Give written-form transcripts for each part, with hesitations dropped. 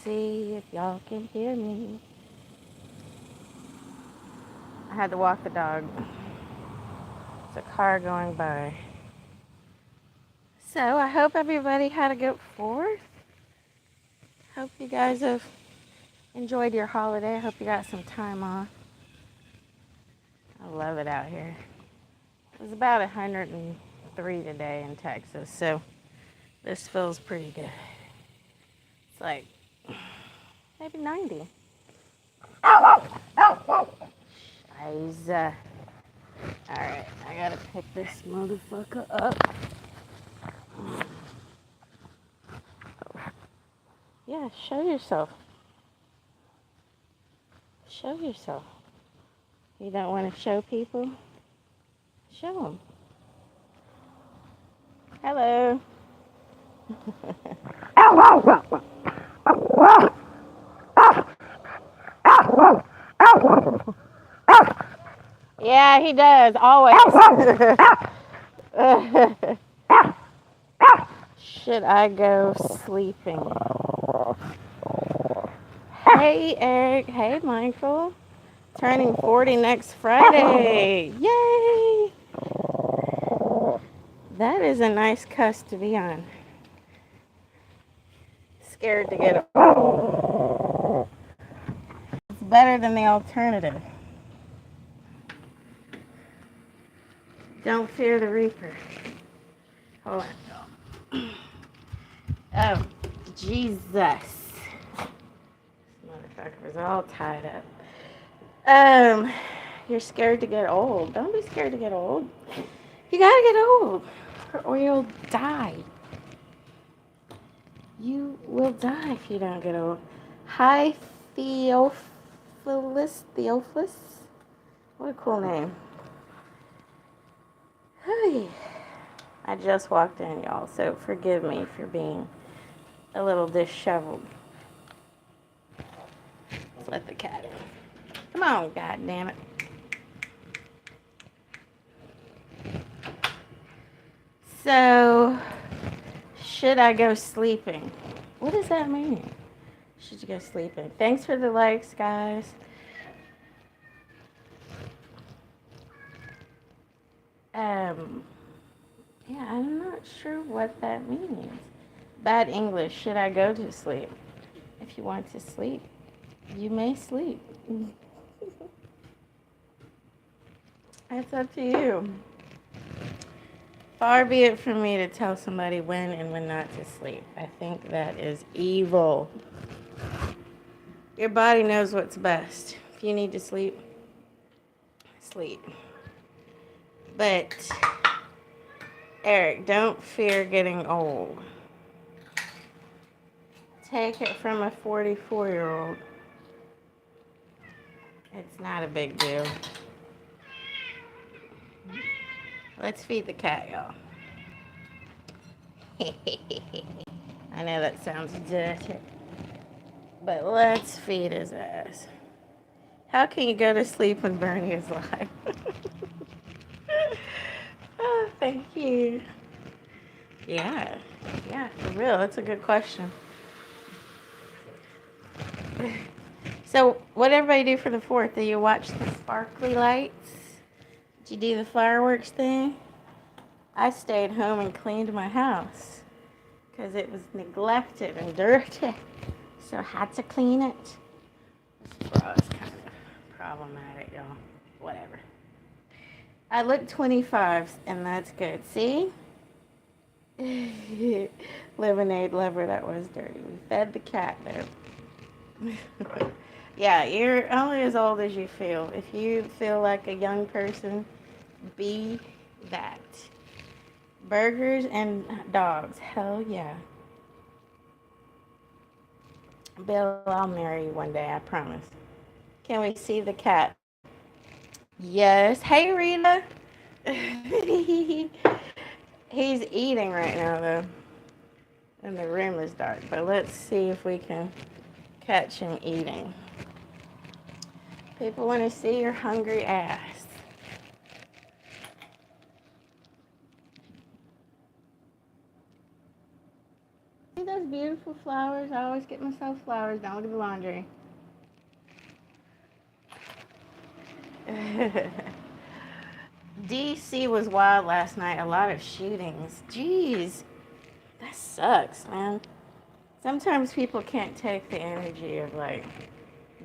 see if y'all can hear me. I had to walk the dog. It's a car going by. So I hope everybody had a good 4th. Hope you guys have enjoyed your holiday. I hope you got some time off. I love it out here. It was about 103 today in Texas, so this feels pretty good. It's like maybe 90. Scheiße. Alright, I gotta pick this motherfucker up. Yeah, show yourself. Show yourself. You don't want to show people? Show them. Hello. Yeah, he does, always. Should I go sleeping? Hey, Eric. Hey, Michael. Turning 40 next Friday. Yay! That is a nice cuss to be on. Scared to get old. It's better than the alternative. Don't fear the reaper. Hold on. Oh, Jesus. This motherfucker was all tied up. You're scared to get old. Don't be scared to get old. You gotta get old, or you'll die. You will die if you don't get old. Hi, Theophilus. What a cool name. Hey. I just walked in, y'all, so forgive me for being a little disheveled. Let's let the cat in. Come on, goddammit. So, should I go sleeping? What does that mean? Should you go sleeping? Thanks for the likes, guys. Yeah, I'm not sure what that means. Bad English. Should I go to sleep? If you want to sleep, you may sleep. That's up to you. Far be it from me to tell somebody when and when not to sleep. I think that is evil. Your body knows what's best. If you need to sleep, sleep. But, Eric, don't fear getting old. Take it from a 44-year-old. It's not a big deal. Let's feed the cat, y'all. I know that sounds dirty, but let's feed his ass. How can you go to sleep when Bernie is alive? Oh, thank you. Yeah, for real. That's a good question. So, what did everybody do for the 4th? Did you watch the sparkly lights? Did you do the fireworks thing? I stayed home and cleaned my house because it was neglected and dirty. So I had to clean it. This bra is kind of problematic, y'all. Whatever. I look 25, and that's good. See? Lemonade lover, that was dirty. We fed the cat, though. Yeah, you're only as old as you feel. If you feel like a young person, be that. Burgers and dogs, hell yeah. Bill, I'll marry you one day, I promise. Can we see the cat? Yes. Hey, Rita. He's eating right now, though. And the room is dark, but let's see if we can catch him eating. People want to see your hungry ass. See those beautiful flowers. I always get myself flowers. Don't look at the laundry. DC was wild last night. A lot of shootings. Jeez, that sucks, man. Sometimes people can't take the energy of like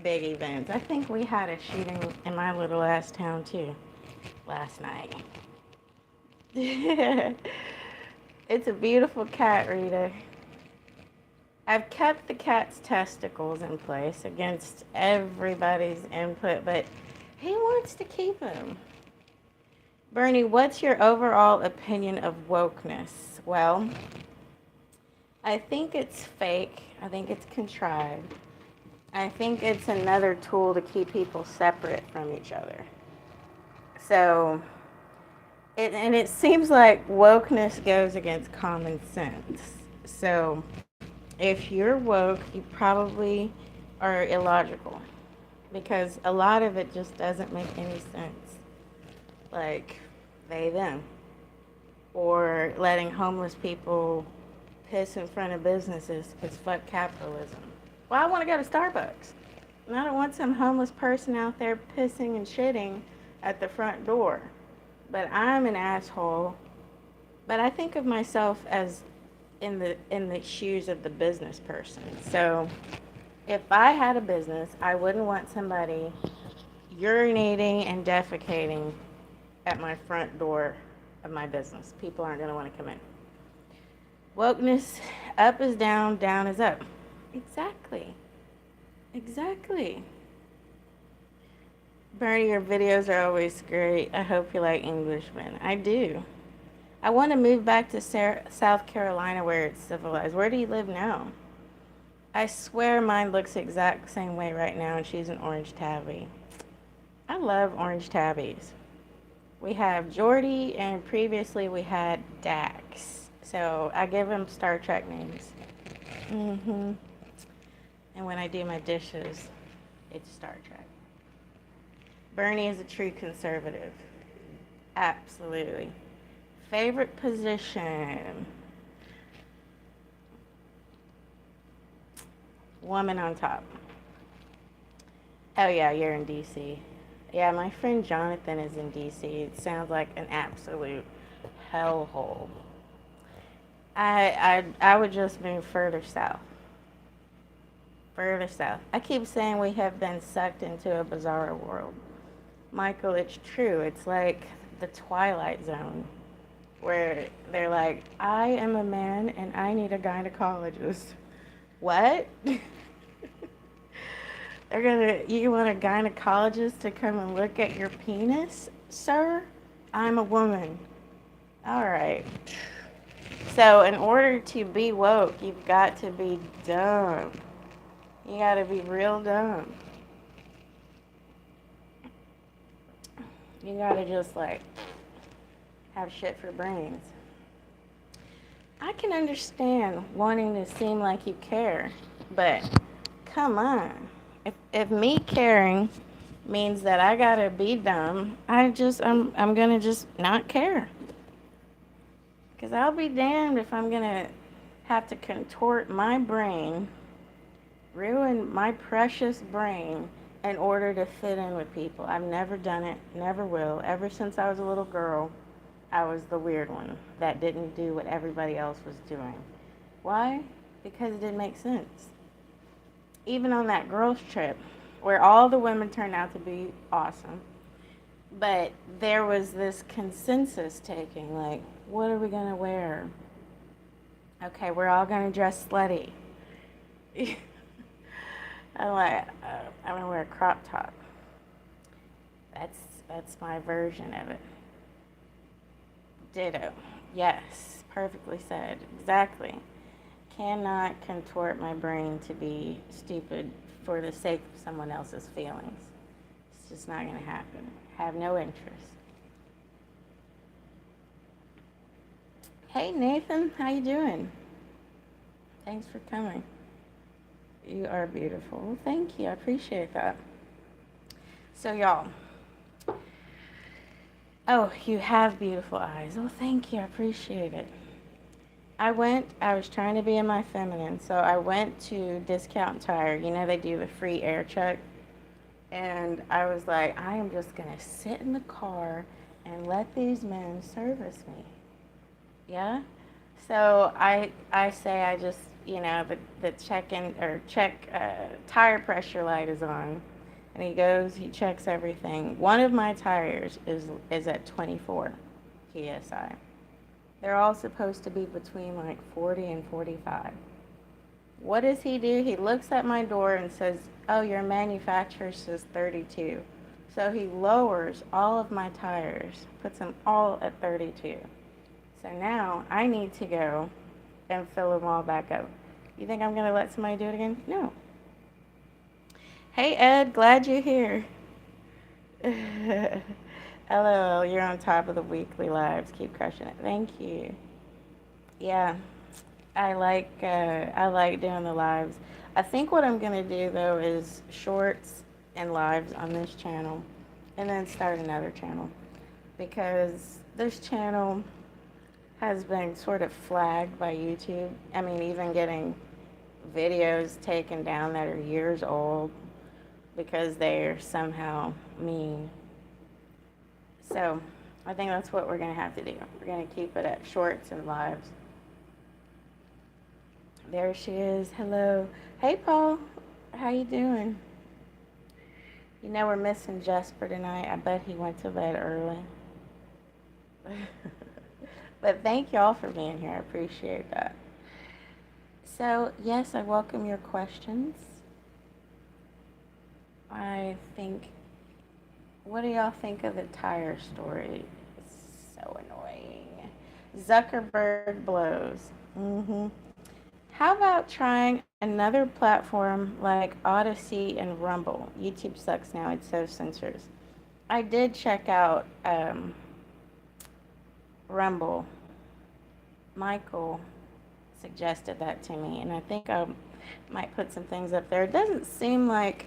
big events. I think we had a shooting in my little ass town too last night. It's a beautiful cat, Rita. I've kept the cat's testicles in place against everybody's input, but he wants to keep them. Bernie, what's your overall opinion of wokeness? Well, I think it's fake. I think it's contrived. I think it's another tool to keep people separate from each other. So, it seems like wokeness goes against common sense. So, if you're woke, you probably are illogical because a lot of it just doesn't make any sense. Like, they, them. Or letting homeless people piss in front of businesses because fuck capitalism. Well, I want to go to Starbucks. And I don't want some homeless person out there pissing and shitting at the front door. But I'm an asshole. But I think of myself as in the shoes of the business person. So if I had a business, I wouldn't want somebody urinating and defecating at my front door of my business. People aren't going to want to come in. Wokeness, up is down, down is up. Exactly. Bernie, your videos are always great. I hope you like Englishmen. I do. I want to move back to South Carolina where it's civilized. Where do you live now? I swear mine looks the exact same way right now, and she's an orange tabby. I love orange tabbies. We have Jordy, and previously we had Dax. So I give him Star Trek names. And when I do my dishes, it's Star Trek. Bernie is a true conservative. Absolutely. Favorite position? Woman on top. Oh yeah, you're in DC. Yeah, my friend Jonathan is in DC. It sounds like an absolute hellhole. I would just move further south. Further south. I keep saying we have been sucked into a bizarre world. Michael, it's true. It's like the Twilight Zone, where they're like, I am a man and I need a gynecologist. What? You want a gynecologist to come and look at your penis, sir? I'm a woman. All right. So in order to be woke, you've got to be dumb. You got to be real dumb. You got to just like have shit for brains. I can understand wanting to seem like you care, but come on. If me caring means that I gotta be dumb, I'm gonna just not care. Cause I'll be damned if I'm gonna have to contort my brain, ruin my precious brain in order to fit in with people. I've never done it, never will. Ever since I was a little girl, I was the weird one that didn't do what everybody else was doing. Why? Because it didn't make sense. Even on that girls' trip, where all the women turned out to be awesome, but there was this consensus taking, like, what are we going to wear? Okay, we're all going to dress slutty. I'm like, I'm going to wear a crop top. That's my version of it. Ditto. Yes, perfectly said. Exactly. Cannot contort my brain to be stupid for the sake of someone else's feelings. It's just not going to happen. Have no interest. Hey Nathan, how you doing? Thanks for coming. You are beautiful. Well, thank you. I appreciate that. So y'all. Oh, you have beautiful eyes. Oh, thank you. I appreciate it. I was trying to be in my feminine, so I went to Discount Tire. You know, they do the free air check. And I was like, I am just going to sit in the car and let these men service me. Yeah. So I say I just, the check in or check tire pressure light is on. And he goes, he checks everything. One of my tires is at 24 psi. They're all supposed to be between like 40 and 45. What does he do? He looks at my door and says, "Oh, your manufacturer says 32." So he lowers all of my tires, puts them all at 32. So now I need to go and fill them all back up. You think I'm going to let somebody do it again? No. Hey, Ed, glad you're here. LOL, you're on top of the weekly lives. Keep crushing it. Thank you. Yeah, I like doing the lives. I think what I'm gonna do though is shorts and lives on this channel, and then start another channel because this channel has been sort of flagged by YouTube. I mean, even getting videos taken down that are years old because they're somehow mean. So I think that's what we're gonna have to do. We're gonna keep it at shorts and lives. There she is. Hello. Hey, Paul. How you doing? You know we're missing Jesper tonight. I bet he went to bed early. But thank y'all for being here. I appreciate that. So, yes, I welcome your questions. I think, what do y'all think of the tire story? It's so annoying. Zuckerberg blows. How about trying another platform like Odyssey and Rumble? YouTube sucks now, it so censors. I did check out Rumble. Michael suggested that to me, and I think I might put some things up there. It doesn't seem like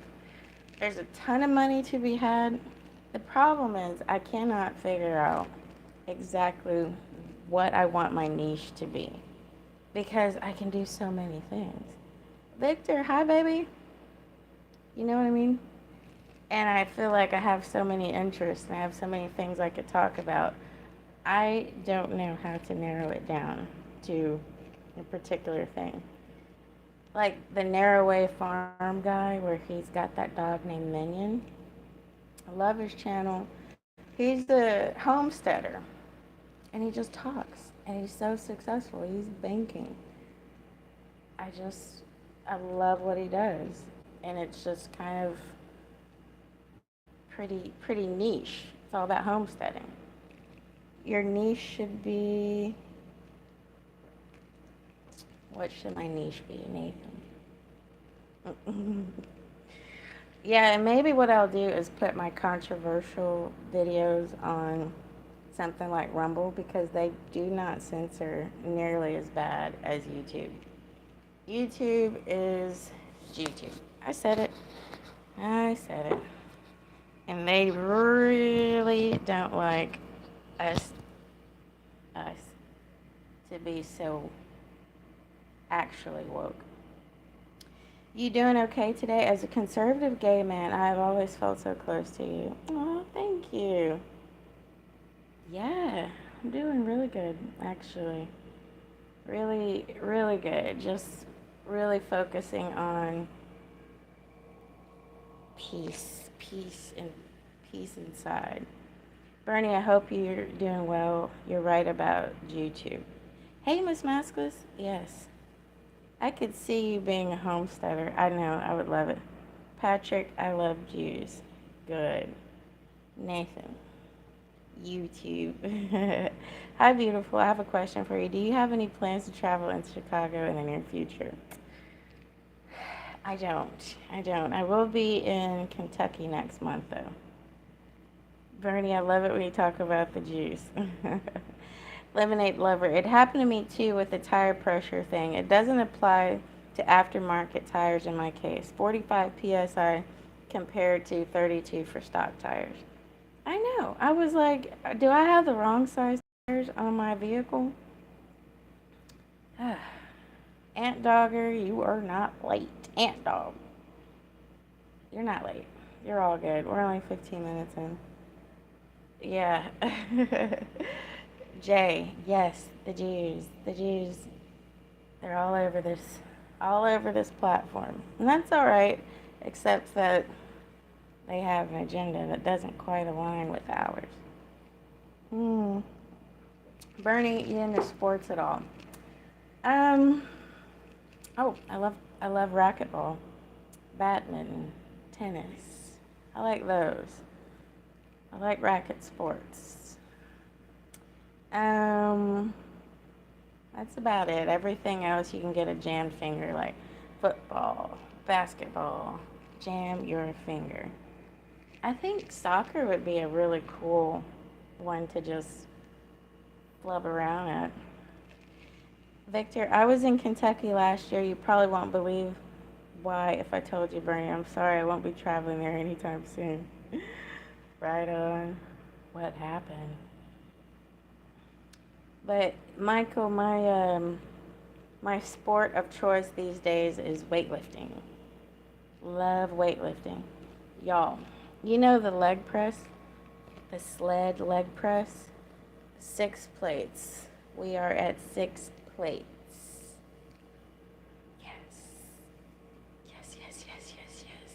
there's a ton of money to be had. The problem is I cannot figure out exactly what I want my niche to be because I can do so many things. Victor, hi baby. You know what I mean? And I feel like I have so many interests and I have so many things I could talk about. I don't know how to narrow it down to a particular thing. Like the Narrowway Farm guy where he's got that dog named Minion. I love his channel. He's a homesteader and he just talks and he's so successful. He's banking. I just, I love what he does. And it's just kind of pretty niche. It's all about homesteading. Your niche should be, what should my niche be, Nathan? Yeah, and maybe what I'll do is put my controversial videos on something like Rumble because they do not censor nearly as bad as YouTube. YouTube is YouTube. I said it. I said it. And they really don't like us us to be so actually woke. You doing okay today? As a conservative gay man, I have always felt so close to you. Oh, thank you. Yeah, I'm doing really good, actually. Really, really good. Just really focusing on peace inside. Bernie, I hope you're doing well. You're right about YouTube. Hey, Miss Maskless. Yes. I could see you being a homesteader. I know. I would love it. Patrick, I love Jews. Good. Nathan. YouTube. Hi, beautiful. I have a question for you. Do you have any plans to travel in Chicago in the near future? I don't. I will be in Kentucky next month, though. Bernie, I love it when you talk about the Jews. Lemonade lover. It happened to me too with the tire pressure thing. It doesn't apply to aftermarket tires in my case. 45 psi compared to 32 for stock tires. I know. I was like, do I have the wrong size tires on my vehicle? Ant Dogger, you are not late. Ant Dog, you're not late. You're all good. We're only 15 minutes in. Yeah. Jay, yes, the Jews. The Jews, they're all over this platform. And that's all right, except that they have an agenda that doesn't quite align with ours. Hmm. Bernie, you into sports at all? Um. Oh, I love racquetball, badminton, tennis. I like those. I like racket sports. Um. That's about it. Everything else you can get a jammed finger, like football, basketball. Jam your finger. I think soccer would be a really cool one to just flub around at. Victor, I was in Kentucky last year. You probably won't believe why if I told you, Bernie. I'm sorry, I won't be traveling there anytime soon. Right on. What happened? But Michael, my sport of choice these days is weightlifting. Love weightlifting. Y'all, you know the leg press? The sled leg press? 6 plates. We are at 6 plates. Yes. Yes, yes, yes, yes, yes.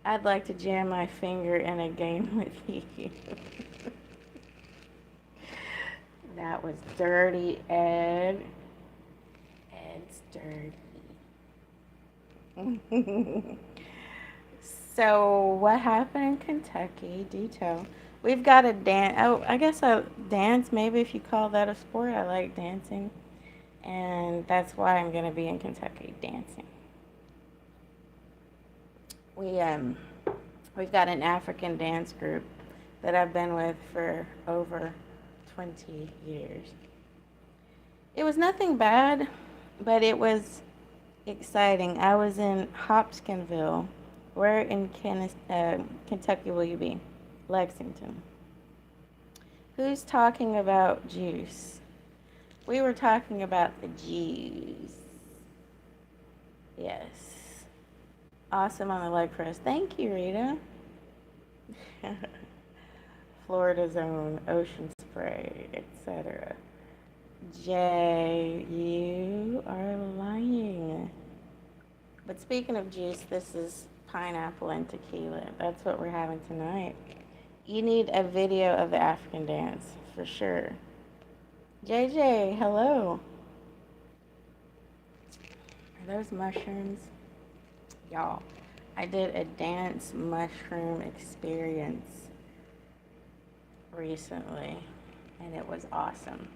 I'd like to jam my finger in a game with you. That was dirty, Ed. Ed's dirty. So, what happened in Kentucky? Detail. We've got a dance. Oh, I guess a dance, maybe if you call that a sport. I like dancing. And that's why I'm going to be in Kentucky dancing. We, um, we've got an African dance group that I've been with for over 20 years. It was nothing bad, but it was exciting. I was in Hopkinsville. Where in Kentucky will you be? Lexington. Who's talking about juice? We were talking about the Jews. Yes. Awesome on the leg press. Thank you, Rita. Florida's own ocean spray, etc. Jay, you are lying. But speaking of juice, this is pineapple and tequila. That's what we're having tonight. You need a video of the African dance for sure. JJ, hello. Are those mushrooms? Y'all, I did a dance mushroom experience recently, and it was awesome.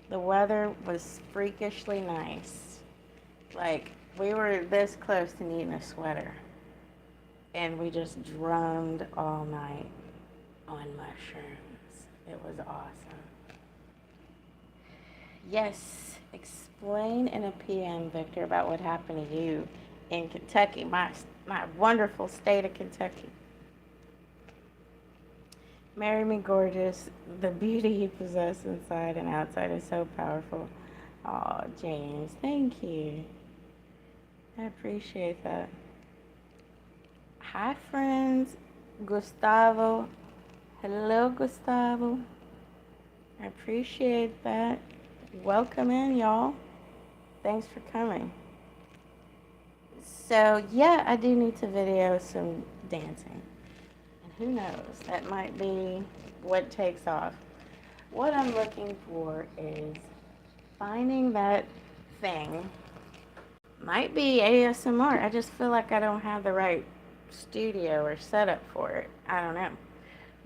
The weather was freakishly nice. Like, we were this close to needing a sweater, and we just drummed all night on mushrooms. It was awesome. Yes, explain in a PM, Victor, about what happened to you in Kentucky, my wonderful state of Kentucky. Marry me, gorgeous. The beauty you possess inside and outside is so powerful. Oh, James, thank you. I appreciate that. Hi, friends. Gustavo. Hello, Gustavo. I appreciate that. Welcome in, y'all. Thanks for coming. So, yeah, I do need to video some dancing. And who knows, that might be what takes off. What I'm looking for is finding that thing. Might be ASMR. I just feel like I don't have the right studio or setup for it. I don't know.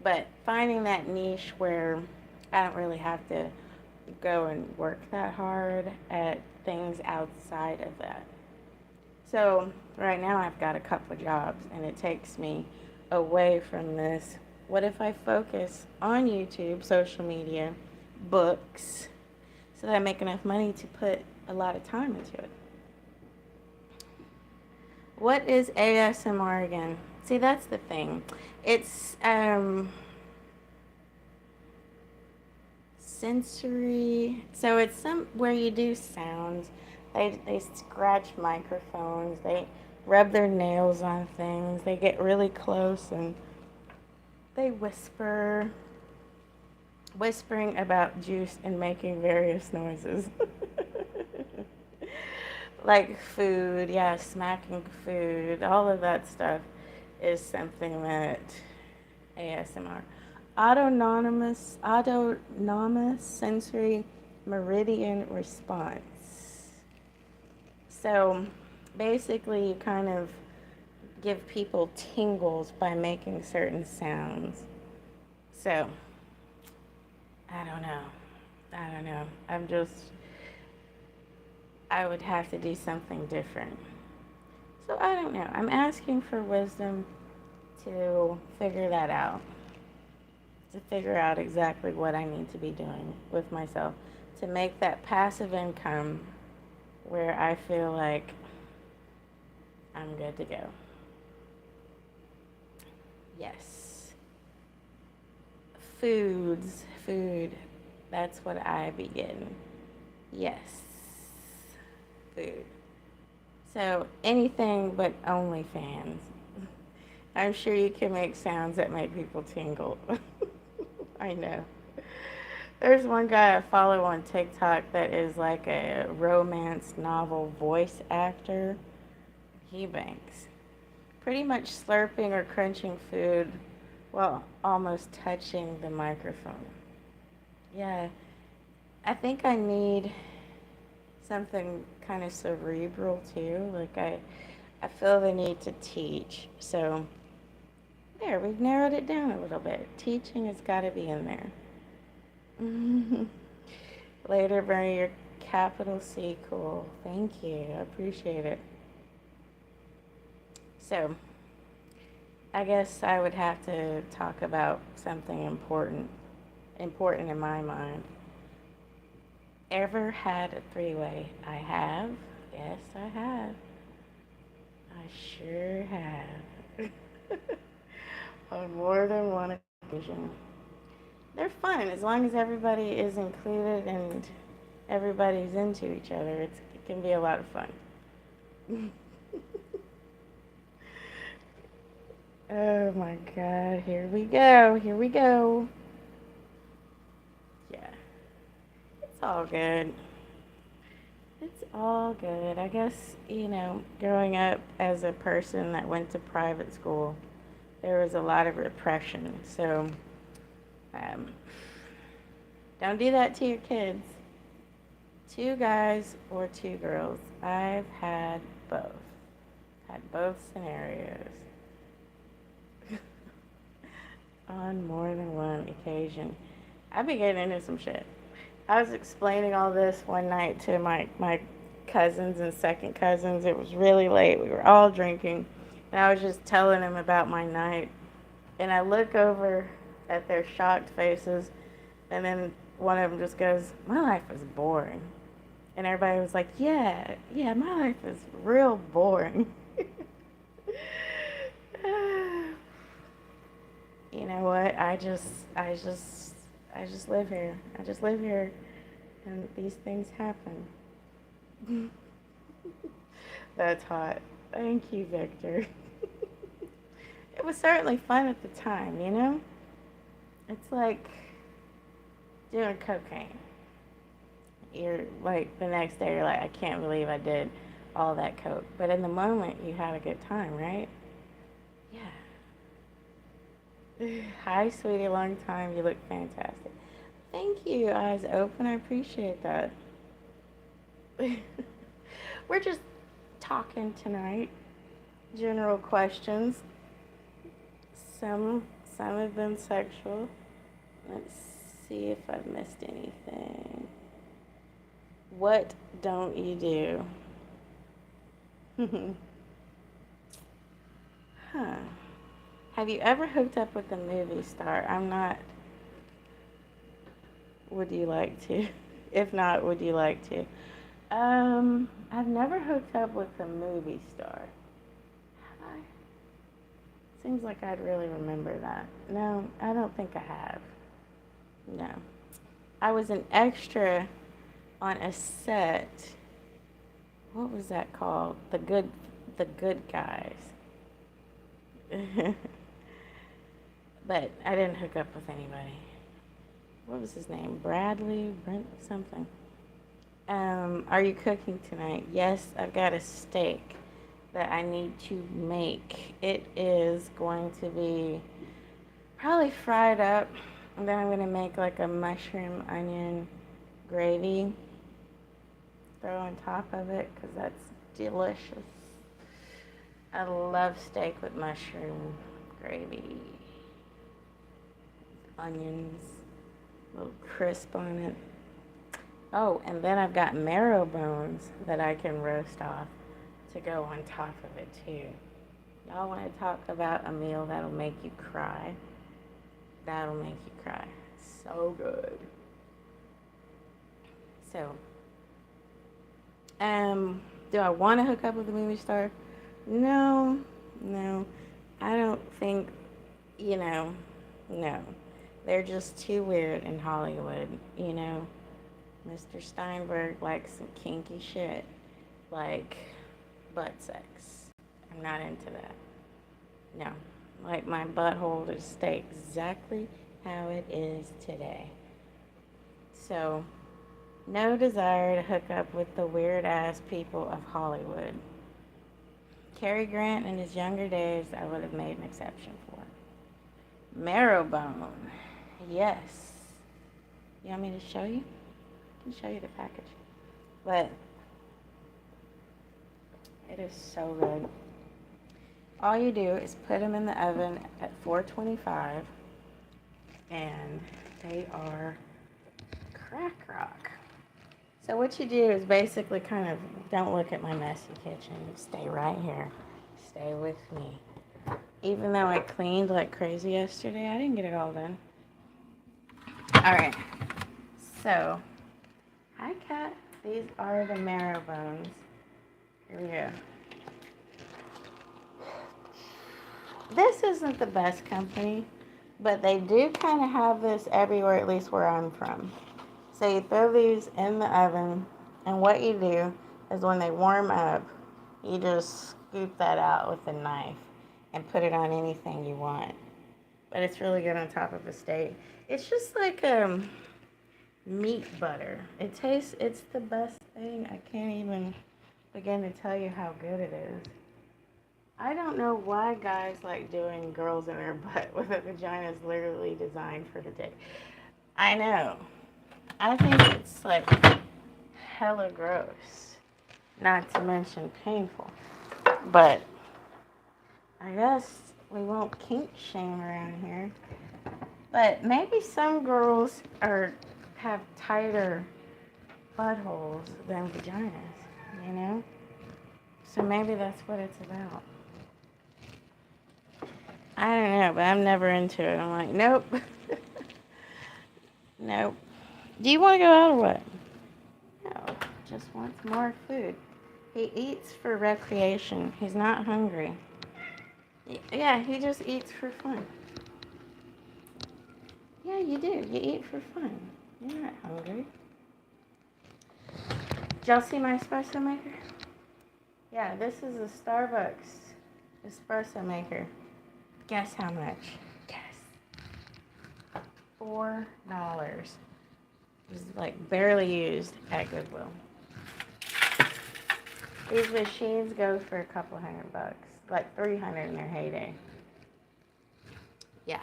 But finding that niche where I don't really have to go and work that hard at things outside of that. So right now I've got a couple of jobs and it takes me away from this. What if I focus on YouTube, social media, books, so that I make enough money to put a lot of time into it? What is ASMR again? See, that's the thing. It's sensory. So it's some where you do sounds. They scratch microphones. They rub their nails on things. They get really close and they whispering about juice and making various noises. Like food, yeah, smacking food, all of that stuff is something that ASMR. Autonomous sensory meridian response. So basically, you kind of give people tingles by making certain sounds. So, I don't know. I don't know. I would have to do something different. So, I don't know. I'm asking for wisdom to figure that out, to figure out exactly what I need to be doing with myself to make that passive income where I feel like I'm good to go. Yes. Food. That's what I be getting. Yes. Food. So anything but OnlyFans. I'm sure you can make sounds that make people tingle. I know. There's one guy I follow on TikTok that is like a romance novel voice actor. He banks. Pretty much slurping or crunching food while almost touching the microphone. Yeah, I think I need something kind of cerebral too. I feel the need to teach. So there, we've narrowed it down a little bit. Teaching has got to be in there. Later, burn your capital C. Cool. Thank you. I appreciate it. So I guess I would have to talk about something important in my mind. Ever had a three-way? I have. Yes, I have. I sure have. On more than one occasion. They're fun as long as everybody is included and everybody's into each other. It can be a lot of fun. Oh my god, here we go. Here we go. Yeah. It's all good. It's all good. I guess, growing up as a person that went to private school, there was a lot of repression. So, um, don't do that to your kids. Two guys or two girls. I've had both. Had both scenarios. On more than one occasion. I be getting into some shit. I was explaining all this one night to my cousins and second cousins. It was really late. We were all drinking. And I was just telling them about my night. And I look over at their shocked faces. And then one of them just goes, "My life is boring." And everybody was like, yeah, my life is real boring. You know what? I just live here. I just live here, and these things happen. That's hot. Thank you, Victor. It was certainly fun at the time. It's like doing cocaine. You're like, the next day, you're like, I can't believe I did all that coke. But in the moment, you had a good time, right? Yeah. Hi, sweetie. Long time. You look fantastic. Thank you, eyes open. I appreciate that. We're just talking tonight. General questions. Some have been sexual. Let's see if I've missed anything. What don't you do? Huh. Have you ever hooked up with a movie star? I'm not. Would you like to? If not, would you like to? I've never hooked up with a movie star. Have I? Seems like I'd really remember that. No, I don't think I have. No. I was an extra on a set. What was that called? The Good Guys. But I didn't hook up with anybody. What was his name? Bradley? Brent something. Are you cooking tonight? Yes, I've got a steak that I need to make. It is going to be probably fried up, and then I'm going to make like a mushroom onion gravy. Throw on top of it because that's delicious. I love steak with mushroom gravy. Onions, a little crisp on it. Oh, and then I've got marrow bones that I can roast off to go on top of it too. Y'all want to talk about a meal that'll make you cry? That'll make you cry. So good. So, do I want to hook up with a movie star? No. I don't think, no. They're just too weird in Hollywood, Mr. Steinberg likes some kinky shit, like butt sex. I'm not into that. No. Like my butthole to stay exactly how it is today. So, no desire to hook up with the weird ass people of Hollywood. Cary Grant in his younger days, I would have made an exception for. Marrowbone. Yes. You want me to show you? I can show you the package. But it is so good. All you do is put them in the oven at 425, and they are crack rock. So what you do is basically kind of, don't look at my messy kitchen. Stay right here. Stay with me. Even though I cleaned like crazy yesterday, I didn't get it all done. All right. So, hi, Kat. These are the marrow bones. Here we go. This isn't the best company, but they do kind of have this everywhere, at least where I'm from. So you throw these in the oven, and what you do is when they warm up, you just scoop that out with a knife and put it on anything you want. But it's really good on top of a steak. It's just like meat butter. It's the best thing. I can't even begin to tell you how good it is. I don't know why guys like doing girls in their butt with a vagina is literally designed for the dick. I know. I think it's like hella gross. Not to mention painful. But I guess we won't kink shame around here. But maybe some girls have tighter buttholes than vaginas, So maybe that's what it's about. I don't know, but I'm never into it. I'm like, nope. Nope. Do you want to go out or what? No, just wants more food. He eats for recreation. He's not hungry. Yeah, he just eats for fun. Yeah, you do. You eat for fun. You're not hungry. Did y'all see my espresso maker? Yeah, this is a Starbucks espresso maker. Guess how much? Guess. $4. It was like barely used at Goodwill. These machines go for a couple $100, like $300 in their heyday. Yeah.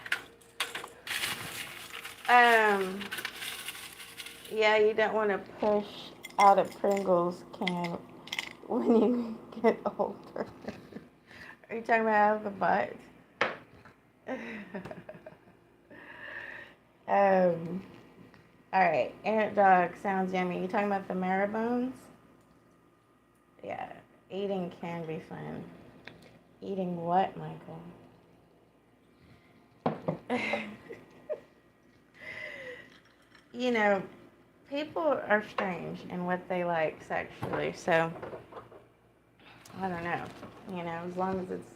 Yeah, you don't want to push out a Pringles can when you get older. Are you talking about out of the butt? Alright, Ant Dog sounds yummy. You talking about the marrow bones? Yeah, eating can be fun. Eating what, Michael? People are strange in what they like sexually, so I don't know. As long as it's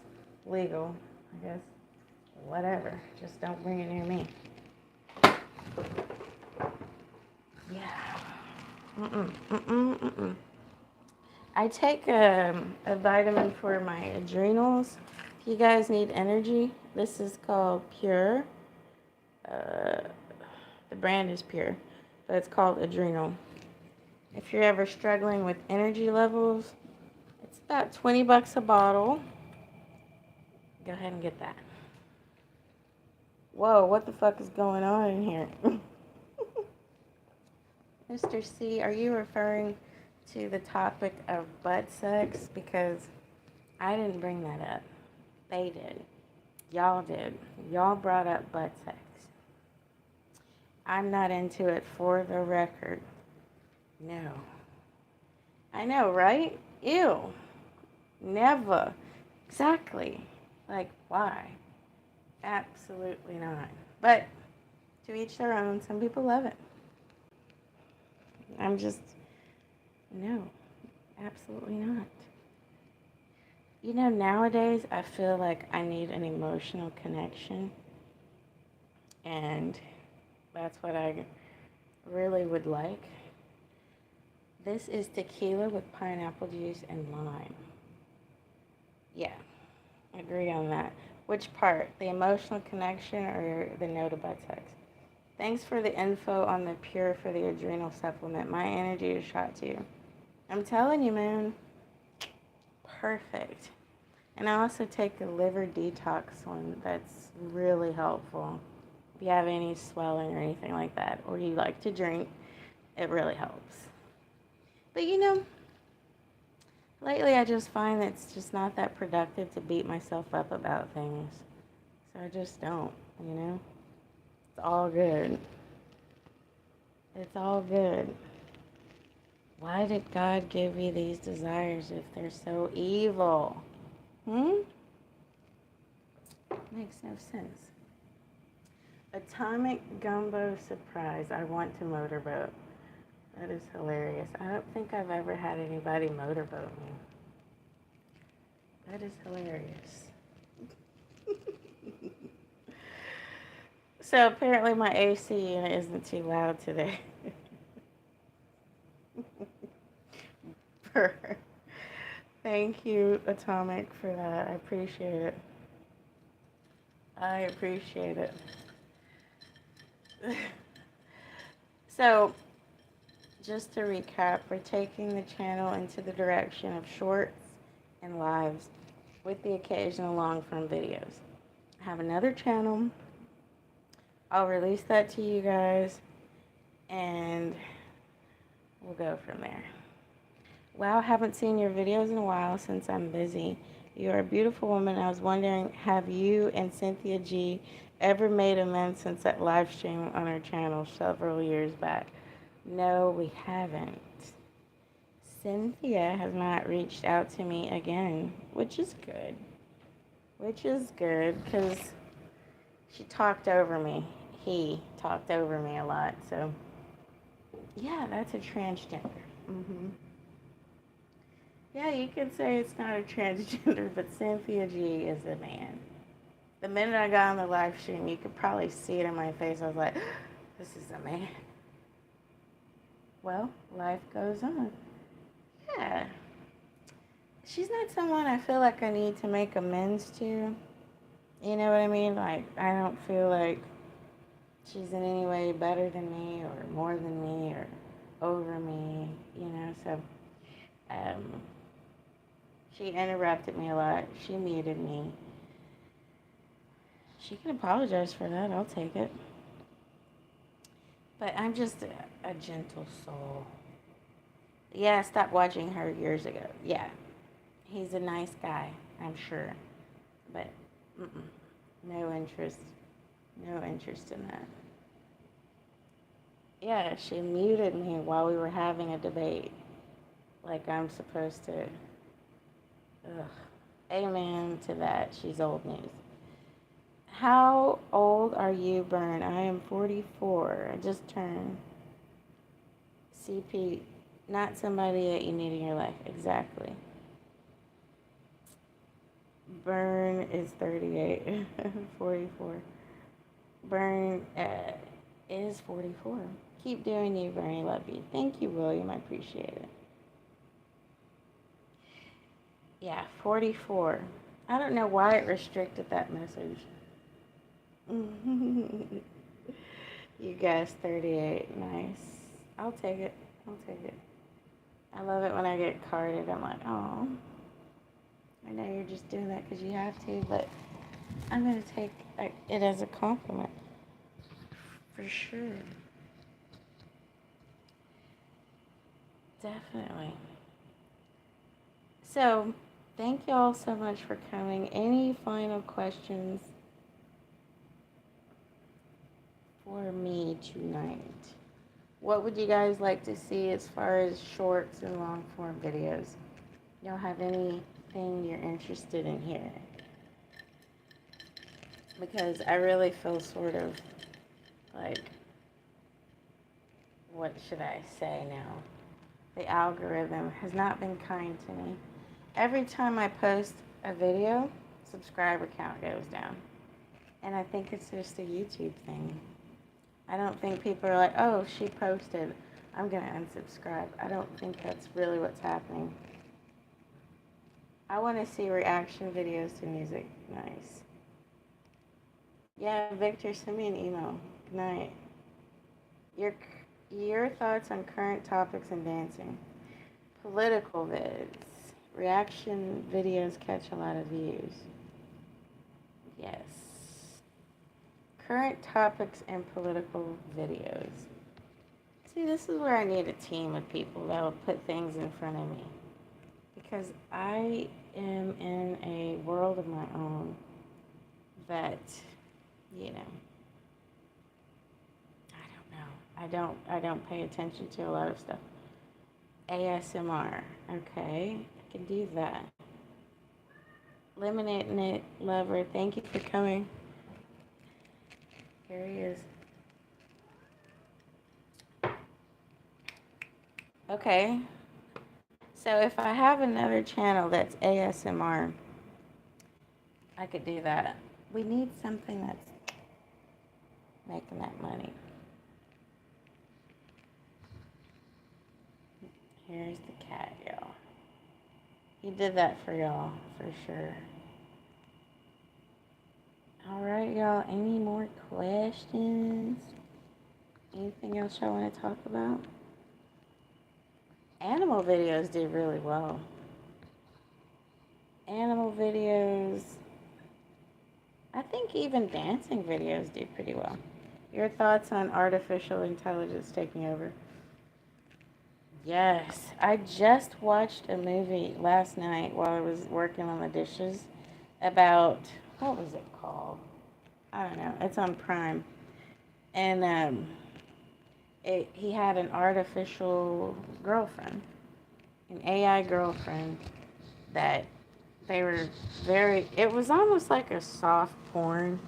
legal, I guess, whatever. Just don't bring it near me. Mm-mm, mm-mm, mm-mm. I take a vitamin for my adrenals. If you guys need energy, this is called Pure. Uh, the brand is Pure, but it's called Adrenal. If you're ever struggling with energy levels, it's about 20 bucks a bottle. Go ahead and get that. Whoa, what the fuck is going on in here? Mr. C, are you referring to the topic of butt sex? Because I didn't bring that up. They did. Y'all did. Y'all brought up butt sex. I'm not into it for the record. No. I know, right? Ew. Never. Exactly. Like, why? Absolutely not. But to each their own. Some people love it. I'm just, no. Absolutely not. You know, nowadays I feel like I need an emotional connection. And that's what I really would like. This is tequila with pineapple juice and lime. Yeah, agree on that. Which part? The emotional connection or the no to butt sex? Thanks for the info on the Pure for the adrenal supplement. My energy is shot too. I'm telling you, man. Perfect. And I also take a liver detox one that's really helpful. If you have any swelling or anything like that, or you like to drink, it really helps. But you know, lately I just find that it's just not that productive to beat myself up about things. So I just don't, you know? It's all good. It's all good. Why did God give you these desires if they're so evil? Makes no sense. Atomic gumbo surprise. I want to motorboat. That is hilarious. I don't think I've ever had anybody motorboat me. That is hilarious. So apparently my AC unit isn't too loud today. Thank you, Atomic, for that. I appreciate it. I appreciate it. So, just to recap, we're taking the channel into the direction of shorts and lives with the occasional long form videos. I have another channel. I'll release that to you guys and we'll go from there. Wow, haven't seen your videos in a while since I'm busy. You're a beautiful woman. I was wondering, have you and Cynthia G ever made amends since that live stream on our channel several years back? No, we haven't. Cynthia has not reached out to me again, which is good. Which is good because she talked over me. He talked over me a lot. So, yeah, that's a transgender. Yeah, you could say it's not a transgender, but Cynthia G is a man. The minute I got on the live stream, you could probably see it in my face. I was like, this is a man. Well, life goes on. Yeah. She's not someone I feel like I need to make amends to. You know what I mean? Like, I don't feel like she's in any way better than me or more than me or over me, you know? So, um, she interrupted me a lot. She muted me. She can apologize for that. I'll take it. But I'm just a gentle soul. Yeah, I stopped watching her years ago. Yeah. He's a nice guy, I'm sure. But no interest. No interest in that. Yeah, she muted me while we were having a debate. Like I'm supposed to. Ugh. Amen to that. She's old news. How old are you, Bern? I am 44. I just turned. CP, not somebody that you need in your life. Exactly. Bern is 38. 44. Bern, It is 44. Keep doing you, Bernie. Love you. Thank you, William. I appreciate it. Yeah, 44. I don't know why it restricted that message. You guys, 38. Nice. I'll take it. I'll take it. I love it when I get carded. I'm like, oh, I know you're just doing that because you have to, but I'm going to take it as a compliment. For sure. Definitely. So, thank y'all so much for coming. Any final questions for me tonight? What would you guys like to see as far as shorts and long form videos? Y'all have anything you're interested in hearing? Because I really feel sort of like, what should I say now? The algorithm has not been kind to me. Every time I post a video, subscriber count goes down. And I think it's just a YouTube thing. I don't think people are like, oh, she posted, I'm going to unsubscribe. I don't think that's really what's happening. I want to see reaction videos to music. Nice. Yeah, Victor, send me an email. Good night. Your thoughts on current topics in dancing. Political vids. Reaction videos catch a lot of views. Yes. Current topics and political videos. See, this is where I need a team of people that will put things in front of me. Because I am in a world of my own that, you know, I don't pay attention to a lot of stuff. ASMR. Okay, I can do that. Lemonade Knit Lover, thank you for coming. Here he is. Okay. So if I have another channel that's ASMR, I could do that. We need something that's making that money. Here's the cat, y'all. He did that for y'all, for sure. All right, y'all. Any more questions? Anything else y'all want to talk about? Animal videos did really well. Animal videos. I think even dancing videos did pretty well. Your thoughts on artificial intelligence taking over? Yes. I just watched a movie last night while I was working on the dishes about, what was it called? I don't know. It's on Prime. And he had an artificial girlfriend, an AI girlfriend that they were it was almost like a soft porn.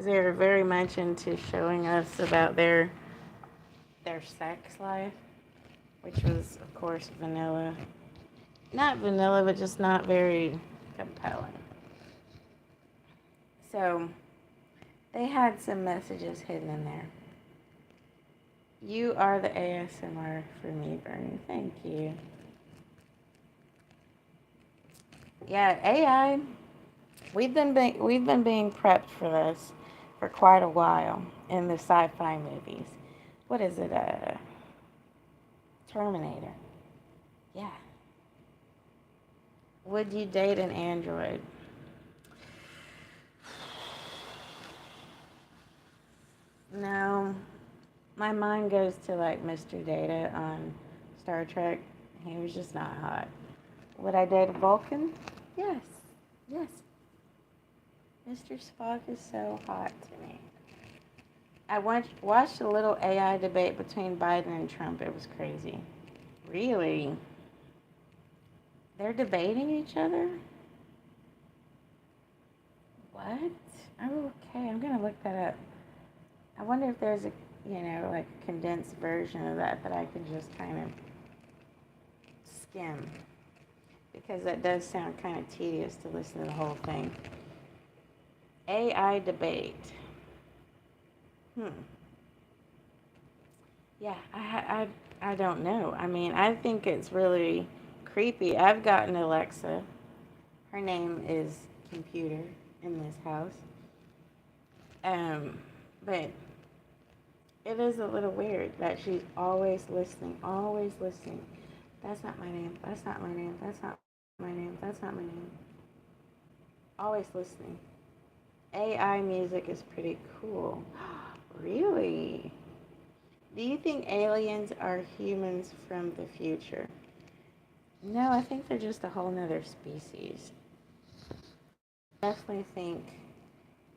They were very much into showing us about their sex life, which was, of course, vanilla. Not vanilla, but just not very compelling. So they had some messages hidden in there. You are the ASMR for me, Bernie. Thank you. Yeah, AI. We've been being prepped for this for quite a while in the sci-fi movies. What is it? Terminator. Yeah. Would you date an android? No. My mind goes to like Mr. Data on Star Trek. He was just not hot. Would I date a Vulcan? Yes. Yes. Mr. Spock is so hot to me. I watched a little AI debate between Biden and Trump. It was crazy. Really? They're debating each other? What? Oh, okay, I'm going to look that up. I wonder if there's a, like a condensed version of that I could just kind of skim. Because that does sound kind of tedious to listen to the whole thing. AI debate. Yeah, I don't know. I mean, I think it's really creepy. I've gotten Alexa. Her name is Computer in this house. Um, but it is a little weird that she's always listening, always listening. That's not my name. That's not my name. That's not my name. That's not my name. Always listening. AI music is pretty cool. Really? Do you think aliens are humans from the future? No, I think they're just a whole nother species. I definitely think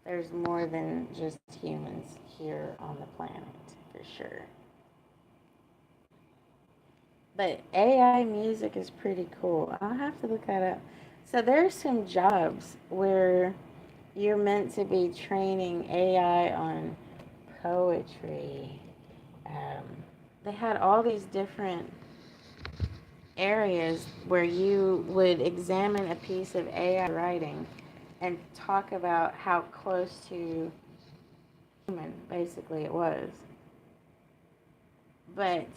there's more than just humans here on the planet, for sure. But AI music is pretty cool. I'll have to look that up. So there's some jobs where you're meant to be training AI on poetry. Um, they had all these different areas where you would examine a piece of AI writing and talk about how close to human basically it was. But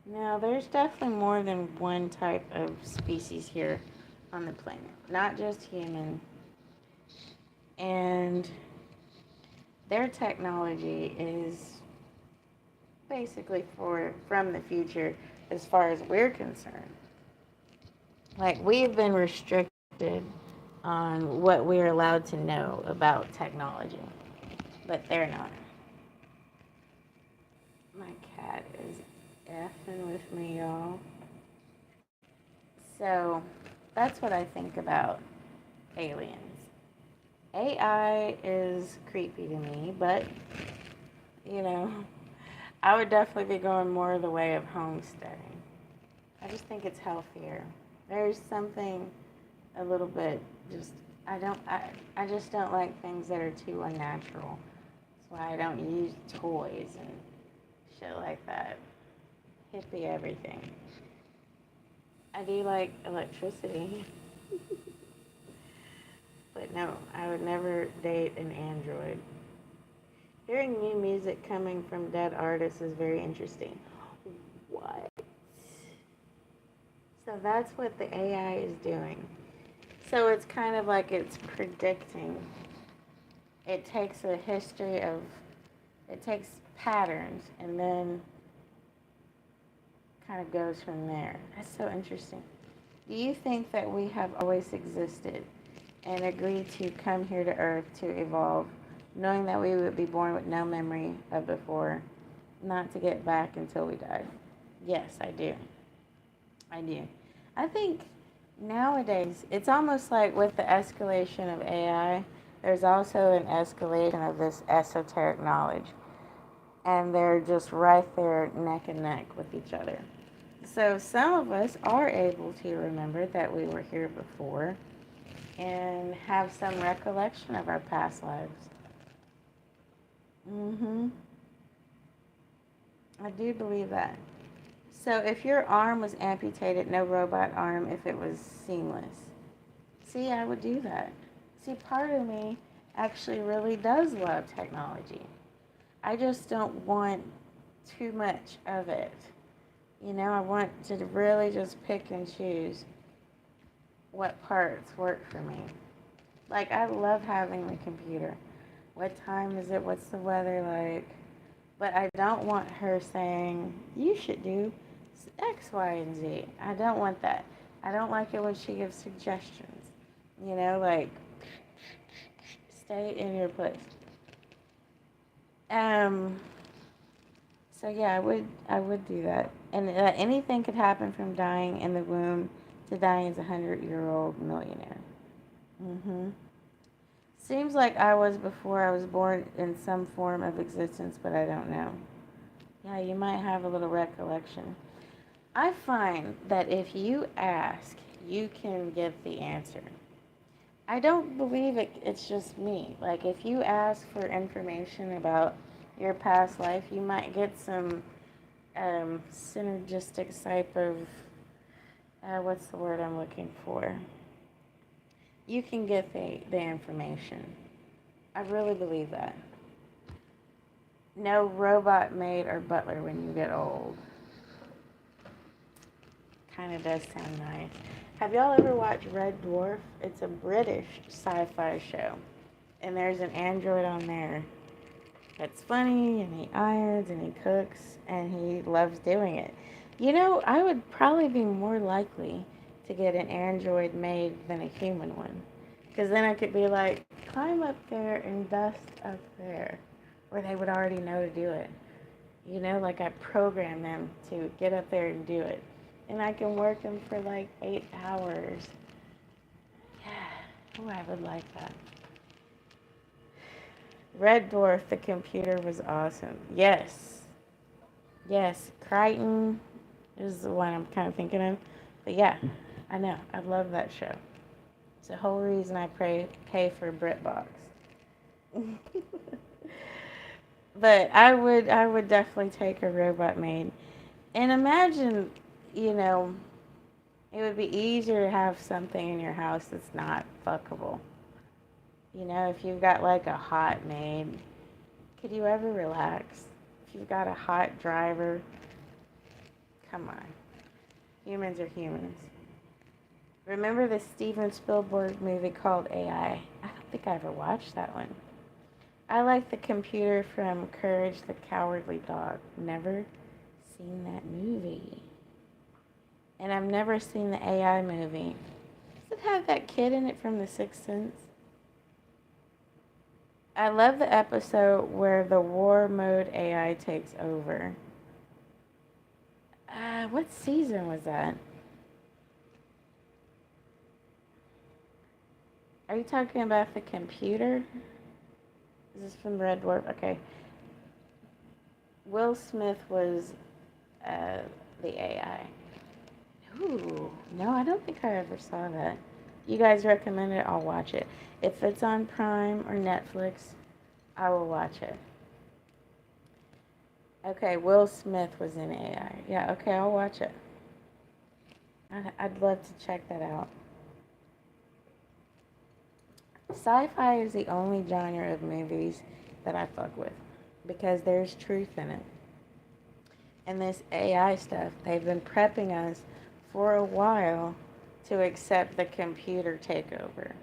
no, there's definitely more than one type of species here on the planet, not just human. And their technology is basically for from the future as far as we're concerned. Like we've been restricted on what we're allowed to know about technology, but they're not. My cat is effing with me, y'all. So that's what I think about aliens. AI is creepy to me, but you know, I would definitely be going more the way of homesteading. I just think it's healthier. There's something a little bit just I just don't like things that are too unnatural. That's why I don't use toys and shit like that. Hippie everything. I do like electricity, but no, I would never date an android. Hearing new music coming from dead artists is very interesting. What? So that's what the AI is doing. So it's kind of like it's predicting. It takes a history of, it takes patterns and then kind of goes from there. That's so interesting. Do you think that we have always existed and agreed to come here to Earth to evolve, knowing that we would be born with no memory of before, not to get back until we died? Yes, I do. I do. I think nowadays it's almost like with the escalation of AI, there's also an escalation of this esoteric knowledge, and they're just right there neck and neck with each other. So some of us are able to remember that we were here before and have some recollection of our past lives. Mhm. I do believe that. So if your arm was amputated, no robot arm if it was seamless. See, I would do that. See, part of me actually really does love technology. I just don't want too much of it. You know, I want to really just pick and choose what parts work for me. Like, I love having the computer. What time is it? What's the weather like? But I don't want her saying, you should do X, Y, and Z. I don't want that. I don't like it when she gives suggestions. You know, like, stay in your place. Um, so yeah, I would do that. And anything could happen from dying in the womb to dying as a 100-year-old millionaire. Mm-hmm. Seems like I was before I was born in some form of existence, but I don't know. Yeah, you might have a little recollection. I find that if you ask, you can get the answer. I don't believe it's just me. Like, if you ask for information about your past life, you might get some synergistic type of, what's the word I'm looking for? You can get the information. I really believe that. No robot maid or butler when you get old. Kind of does sound nice. Have y'all ever watched Red Dwarf? It's a British sci-fi show. And there's an android on there that's funny, and he irons and he cooks and he loves doing it. I would probably be more likely to get an android made than a human one. Because then I could be like, climb up there and dust up there. Where they would already know to do it. Like I program them to get up there and do it. And I can work them for like 8 hours. Yeah. Oh, I would like that. Red Dwarf, the computer was awesome. Yes. Yes. Crichton is the one I'm kind of thinking of. But yeah, I know. I love that show. It's the whole reason I pay for BritBox. But I would definitely take a robot maid. And imagine, you know, it would be easier to have something in your house that's not fuckable. If you've got like a hot maid, could you ever relax? If you've got a hot driver, come on. Humans are humans. Remember the Steven Spielberg movie called AI? I don't think I ever watched that one. I like the computer from Courage the Cowardly Dog. Never seen that movie. And I've never seen the AI movie. Does it have that kid in it from The Sixth Sense? I love the episode where the war mode AI takes over. What season was that? Are you talking about the computer? Is this from Red Dwarf? Okay. Will Smith was uh, the AI. Ooh, no, I don't think I ever saw that. You guys recommend it? I'll watch it. If it's on Prime or Netflix, I will watch it. Okay, Will Smith was in AI. Yeah, okay, I'll watch it. I'd love to check that out. Sci-fi is the only genre of movies that I fuck with because there's truth in it. And this AI stuff, they've been prepping us for a while to accept the computer takeover.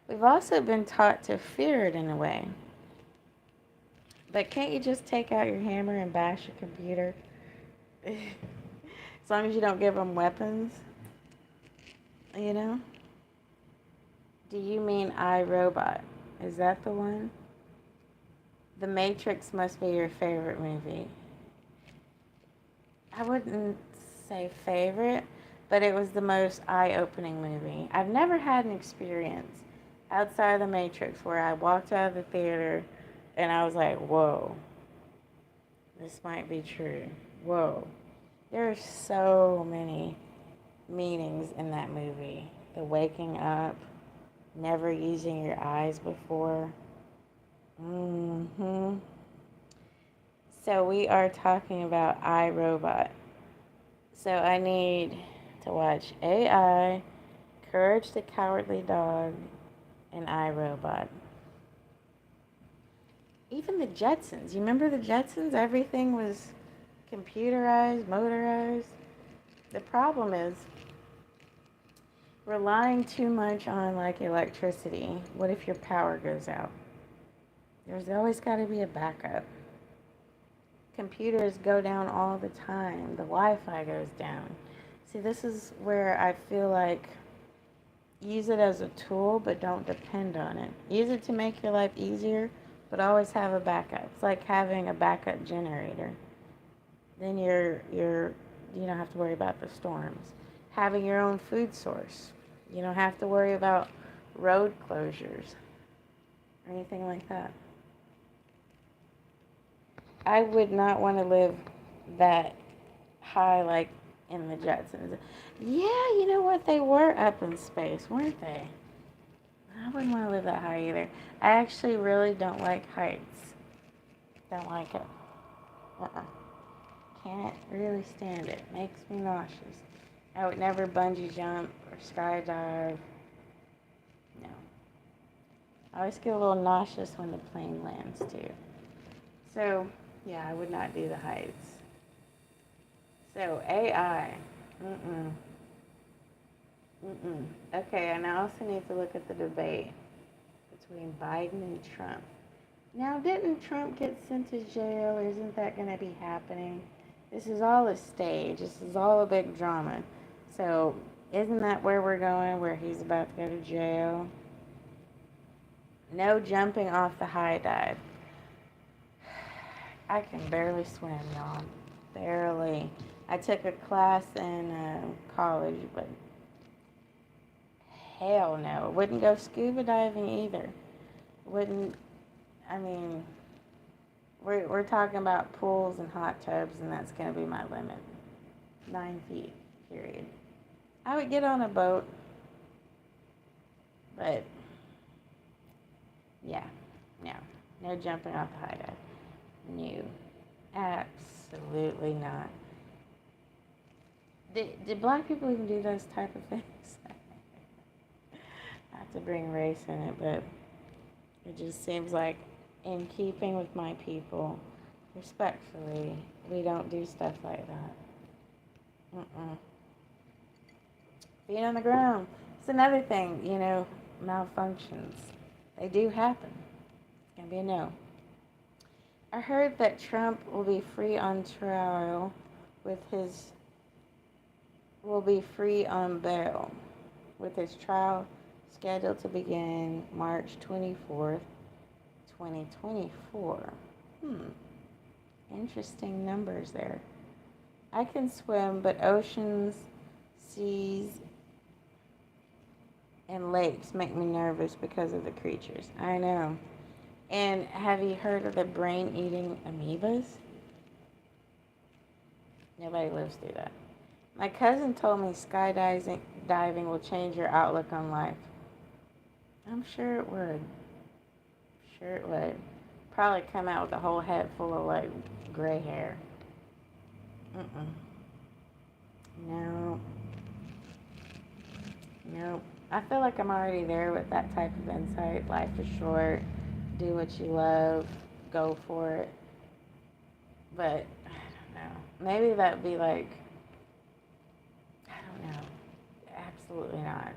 We've also been taught to fear it in a way. But can't you just take out your hammer and bash a computer? As long as you don't give them weapons, you know? Do you mean iRobot? Is that the one? The Matrix must be your favorite movie. I wouldn't say favorite, but it was the most eye-opening movie. I've never had an experience outside of the Matrix where I walked out of the theater and I was like, whoa, this might be true. Whoa. There are so many meanings in that movie. The waking up, never using your eyes before. So we are talking about iRobot. So I need to watch AI, Courage the Cowardly Dog, and iRobot. Even the Jetsons. You remember the Jetsons? Everything was computerized, motorized. The problem is relying too much on like electricity. What if your power goes out? There's always got to be a backup. Computers go down all the time. The Wi-Fi goes down. See, this is where I feel like use it as a tool, but don't depend on it. Use it to make your life easier, but always have a backup. It's like having a backup generator. Then you don't have to worry about the storms. Having your own food source. You don't have to worry about road closures or anything like that. I would not want to live that high like in the Jetsons. Yeah, you know what? They were up in space, weren't they? I wouldn't want to live that high either. I actually really don't like heights. Don't like it. Uh-uh. Can't really stand it. Makes me nauseous. I would never bungee jump or skydive. No. I always get a little nauseous when the plane lands too. So Yeah, I would not do the heights. So AI. Mm-mm. Mm-mm. Okay, and I also need to look at the debate between Biden and Trump. Now, didn't Trump get sent to jail? Isn't that going to be happening? This is all a stage. This is all a big drama. So, isn't that where we're going, where he's about to go to jail? No jumping off the high dive. I can barely swim, y'all. Barely. I took a class in college, but hell no. Wouldn't go scuba diving either. Wouldn't, I mean, we're talking about pools and hot tubs, and that's going to be my limit. 9 feet, period. I would get on a boat, but yeah, no. No jumping off the high dive. No. Absolutely not. Did black people even do those type of things? Not to bring race in it, but it just seems like in keeping with my people, respectfully, we don't do stuff like that. Mm-mm. Being on the ground. It's another thing, malfunctions. They do happen. It's going to be a no. I heard that Trump will be free on trial will be free on bail with his trial scheduled to begin March 24th, 2024. Interesting numbers there. I can swim, but oceans, seas, and lakes make me nervous because of the creatures. I know. And have you heard of the brain-eating amoebas? Nobody lives through that. My cousin told me diving will change your outlook on life. I'm sure it would. Sure it would. Probably come out with a whole head full of like gray hair. Mm-mm. No. Nope. I feel like I'm already there with that type of insight. Life is short. Do what you love. Go for it. But I don't know. Maybe that'd be like, I don't know. Absolutely not.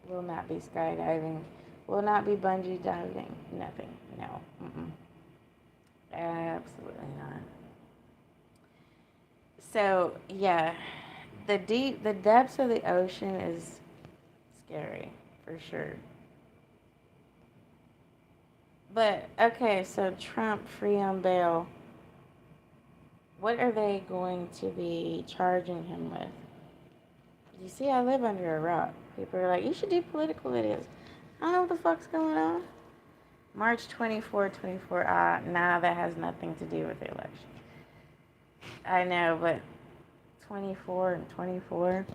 Will not be skydiving. Will not be bungee diving. Nothing. No. Mm-mm. Absolutely not. So yeah, the depths of the ocean is scary for sure. But okay, so Trump free on bail. What are they going to be charging him with? You see, I live under a rock. People are like, you should do political videos. I don't know what the fuck's going on. March 24, 24. Nah, that has nothing to do with the election. I know, but 24 and 24,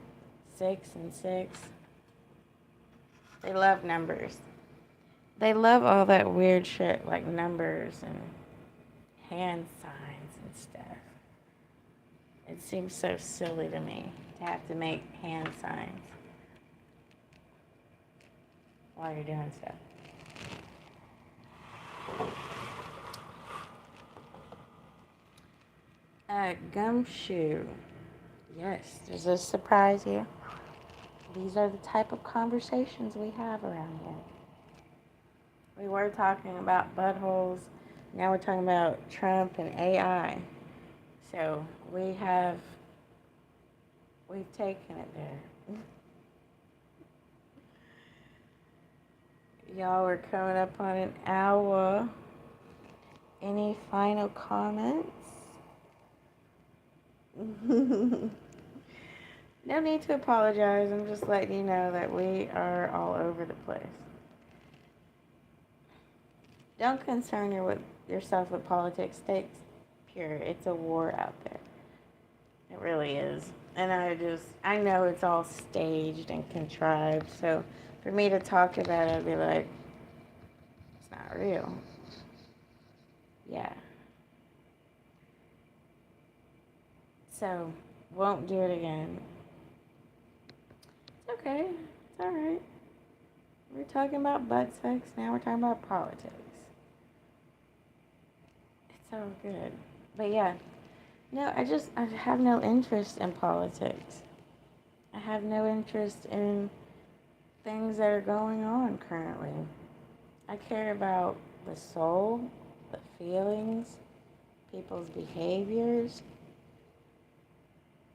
6 and 6. They love numbers. They love all that weird shit like numbers and hand signs and stuff. It seems so silly to me to have to make hand signs while you're doing stuff. Gumshoe. Yes, does this surprise you? These are the type of conversations we have around here. We were talking about buttholes. Now we're talking about Trump and AI. So we've taken it there. Y'all, we're coming up on an hour. Any final comments? No need to apologize. I'm just letting you know that we are all over the place. Don't concern yourself with politics. Stay pure. It's a war out there. It really is. And I know it's all staged and contrived. So for me to talk about it, I'd be like, it's not real. Yeah. So, won't do it again. It's okay. It's alright. We're talking about butt sex. Now we're talking about politics. It's all good. But yeah, no, I have no interest in politics. I have no interest in things that are going on currently. I care about the soul, the feelings, people's behaviors,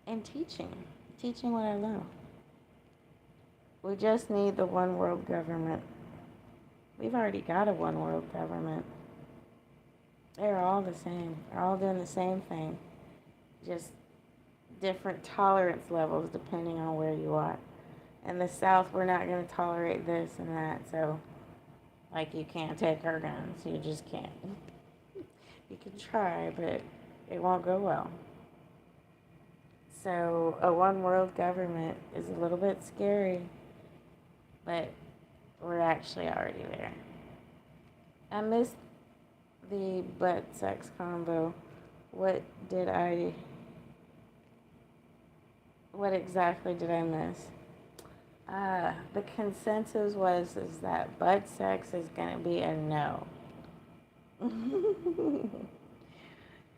and teaching what I know. We just need the one world government. We've already got a one world government. They're all the same. They're all doing the same thing. Just different tolerance levels depending on where you are. In the South, we're not going to tolerate this and that. So, like, you can't take our guns. You just can't. You can try, but it won't go well. So, a one world government is a little bit scary, but we're actually already there. I missed the butt sex combo. What did I, what exactly did I miss? The consensus is that butt sex is going to be a no.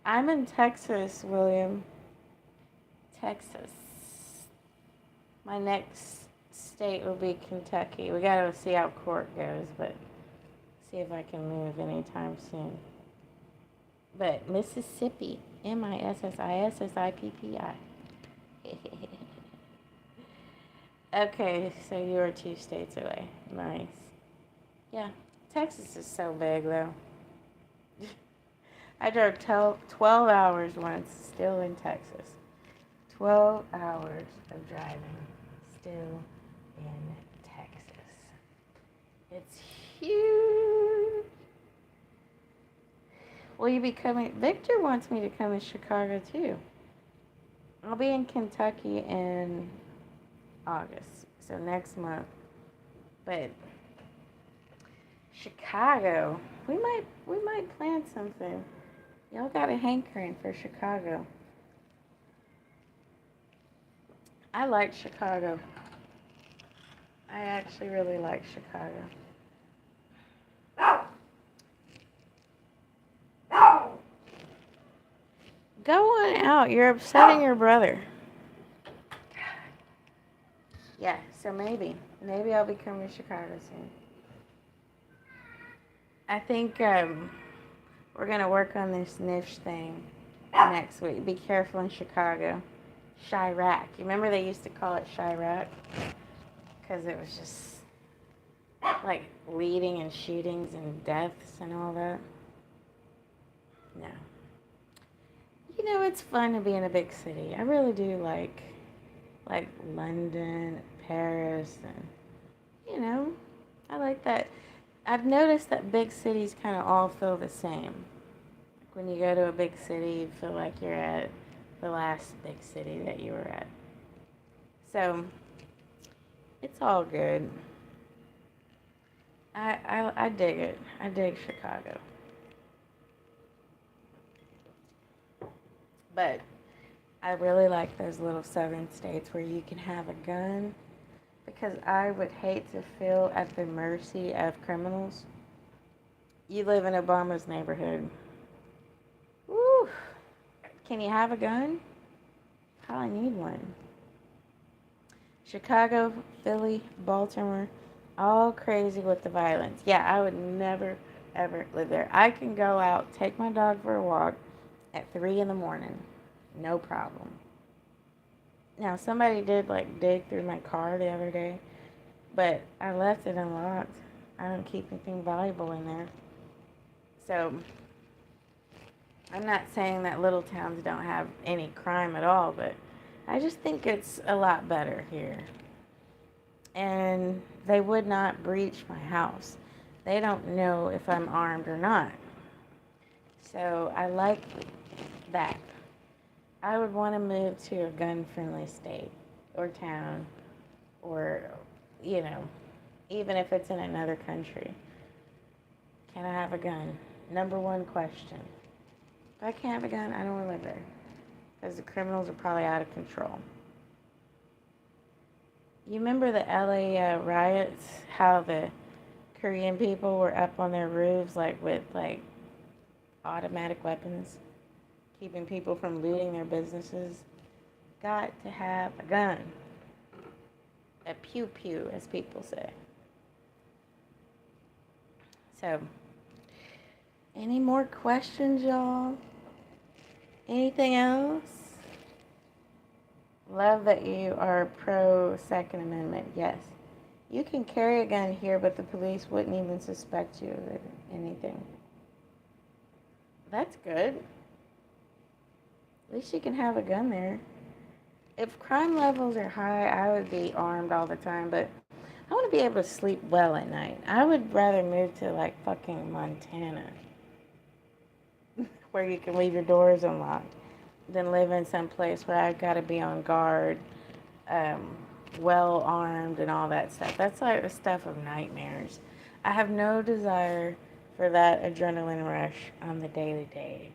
I'm in Texas, William. Texas. My next state will be Kentucky. We gotta see how court goes, but see if I can move anytime soon. But Mississippi, Mississippi. Okay, so you are 2 states away. Nice. Yeah, Texas is so big though. I drove 12 hours once, still in Texas. 12 hours of driving, still in Texas. It's huge. Will you be coming? Victor wants me to come to Chicago too. I'll be in Kentucky in August, so next month. But Chicago, we might plan something. Y'all got a hankering for Chicago. I like Chicago. I actually really like Chicago. Go on out. You're upsetting your brother. Yeah, so maybe I'll be coming to Chicago soon. I think we're going to work on this niche thing next week. Be careful in Chicago. Chirac. You remember they used to call it Chirac? Because it was just like leading and shootings and deaths and all that. No. You know, it's fun to be in a big city. I really do like London, Paris, and, you know, I like that. I've noticed that big cities kind of all feel the same. When you go to a big city, you feel like you're at the last big city that you were at. So, it's all good. I dig it. I dig Chicago. But I really like those little southern states where you can have a gun, because I would hate to feel at the mercy of criminals. You live in Obama's neighborhood. Woo! Can you have a gun? Probably need one. Chicago, Philly, Baltimore, all crazy with the violence. Yeah, I would never, ever live there. I can go out, take my dog for a walk at 3 in the morning. No problem. Now, somebody did like dig through my car the other day, but I left it unlocked. I don't keep anything valuable in there. So, I'm not saying that little towns don't have any crime at all, but I just think it's a lot better here. And they would not breach my house. They don't know if I'm armed or not. So I like that. I would want to move to a gun-friendly state or town, or, you know, even if it's in another country. Can I have a gun? Number one question. If I can't have a gun, I don't want to live there, because the criminals are probably out of control. You remember the LA riots, how the Korean people were up on their roofs, like with like automatic weapons? keeping people from looting their businesses, got to have a gun. A pew pew, as people say. So, any more questions, y'all? Anything else? Love that you are pro Second Amendment. Yes. You can carry a gun here, but the police wouldn't even suspect you of anything. That's good. At least you can have a gun there. If crime levels are high, I would be armed all the time, but I want to be able to sleep well at night. I would rather move to like fucking Montana, where you can leave your doors unlocked, than live in some place where I've got to be on guard, well armed, and all that stuff. That's like the stuff of nightmares. I have no desire for that adrenaline rush on the daily day.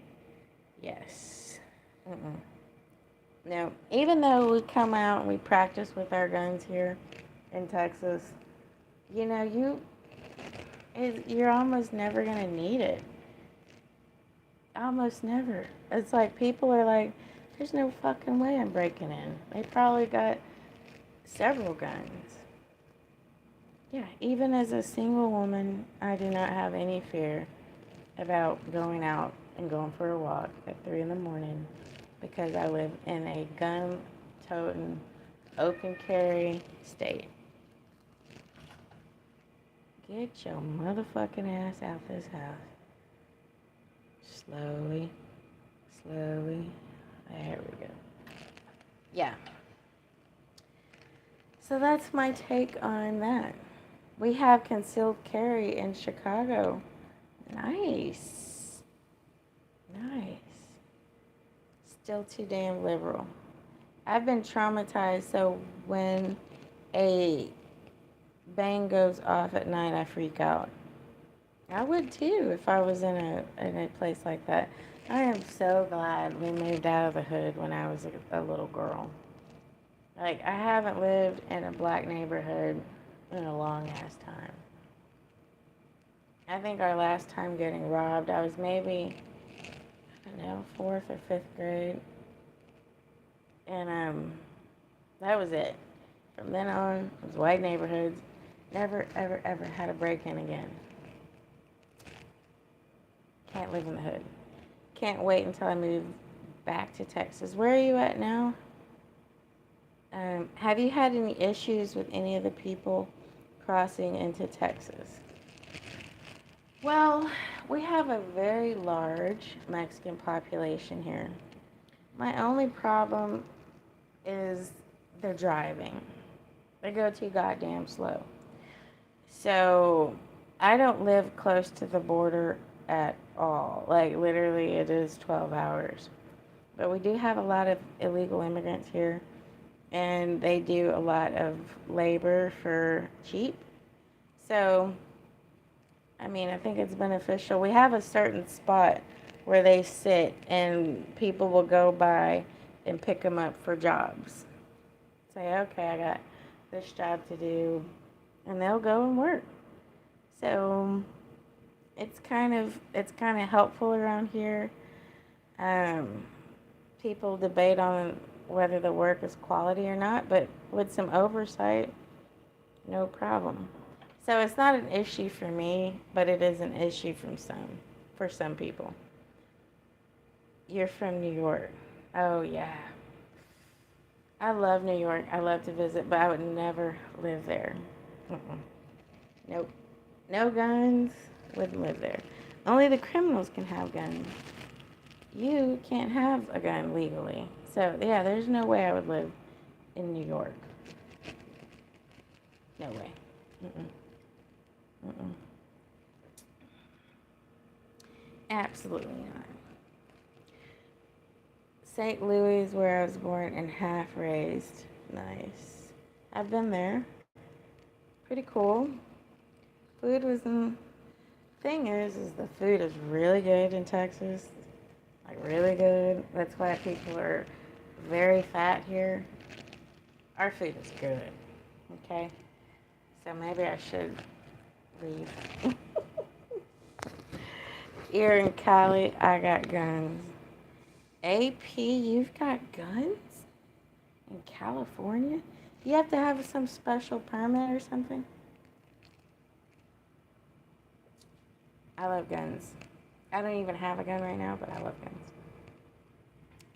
Yes. Mm-mm. No. Even though we come out and we practice with our guns here in Texas, you're almost never gonna need it. Almost never. It's like people are like, there's no fucking way I'm breaking in. They probably got several guns. Yeah, even as a single woman, I do not have any fear about going out and going for a walk at 3 in the morning because I live in a gun-toting, open carry state. Get your motherfucking ass out this house. Slowly. There we go. Yeah. So that's my take on that. We have concealed carry in Chicago. Nice. Still too damn liberal. I've been traumatized, so when a bang goes off at night, I freak out. I would too if I was in a place like that. I am so glad we moved out of the hood when I was a little girl. Like, I haven't lived in a black neighborhood in a long ass time. I think our last time getting robbed, I was maybe, I don't know, 4th or 5th grade. And that was it. From then on, it was white neighborhoods. Never, ever, ever had a break-in again. Can't live in the hood. Can't wait until I move back to Texas. Where are you at now? Have you had any issues with any of the people crossing into Texas? Well, we have a very large Mexican population here. My only problem is their driving. They go too goddamn slow. So, I don't live close to the border at all. Like, literally, it is 12 hours. But we do have a lot of illegal immigrants here, and they do a lot of labor for cheap. So, I mean, I think it's beneficial. We have a certain spot where they sit, and people will go by and pick them up for jobs. Say, okay, I got this job to do, and they'll go and work. So it's kind of helpful around here. People debate on whether the work is quality or not, but with some oversight, no problem. So it's not an issue for me, but it is an issue for some people. You're from New York. Oh yeah. I love New York. I love to visit, but I would never live there. Nope. No guns. Wouldn't live there. Only the criminals can have guns. You can't have a gun legally. So, yeah, there's no way I would live in New York. No way. Absolutely not. St. Louis is where I was born and half raised. Nice. I've been there. Pretty cool. Food was in... Thing is the food is really good in Texas. Like, really good. That's why people are very fat here. Our food is good. Okay? So maybe I should leave. Here in Cali, I got guns. AP, you've got guns in California? Do you have to have some special permit or something? I love guns. I don't even have a gun right now, but I love guns.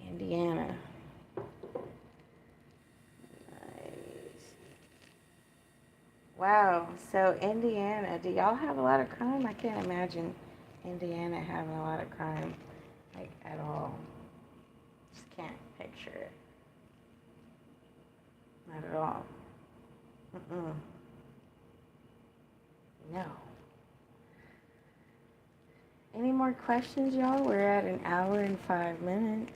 Indiana. Nice. Wow. So Indiana, do y'all have a lot of crime? I can't imagine Indiana having a lot of crime, like at all. Just can't picture it. Not at all. Mm-mm. No. Any more questions, y'all? We're at an hour and 5 minutes.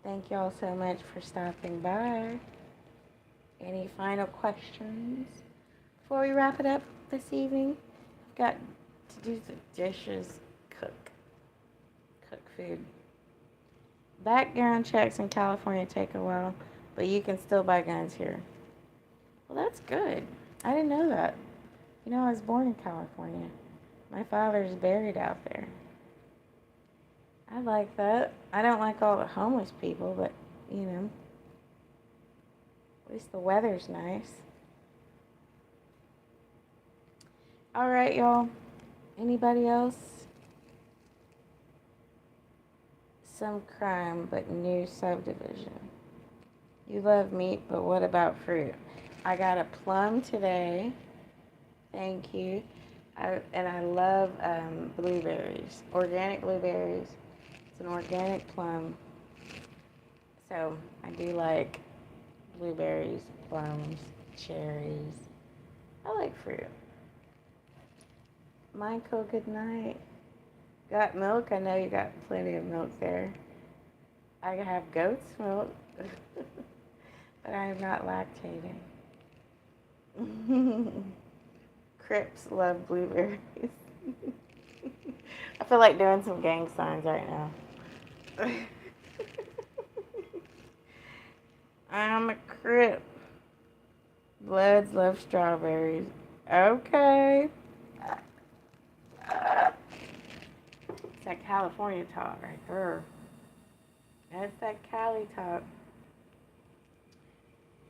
Thank y'all so much for stopping by. Any final questions before we wrap it up this evening? I've got to do the dishes, cook food. Background checks in California take a while, but you can still buy guns here. Well, that's good. I didn't know that. You know, I was born in California. My father's buried out there. I like that. I don't like all the homeless people, but, you know, at least the weather's nice. All right, y'all. Anybody else? Some crime, but new subdivision. You love meat, but what about fruit? I got a plum today. Thank you. I love blueberries, organic blueberries. It's an organic plum. So I do like blueberries, plums, cherries. I like fruit. Michael, good night. Got milk? I know you got plenty of milk there. I have goat's milk, but I am not lactating. Crips love blueberries. I feel like doing some gang signs right now. I'm a Crip. Bloods love strawberries. Okay. It's that California talk right there. That's that Cali talk.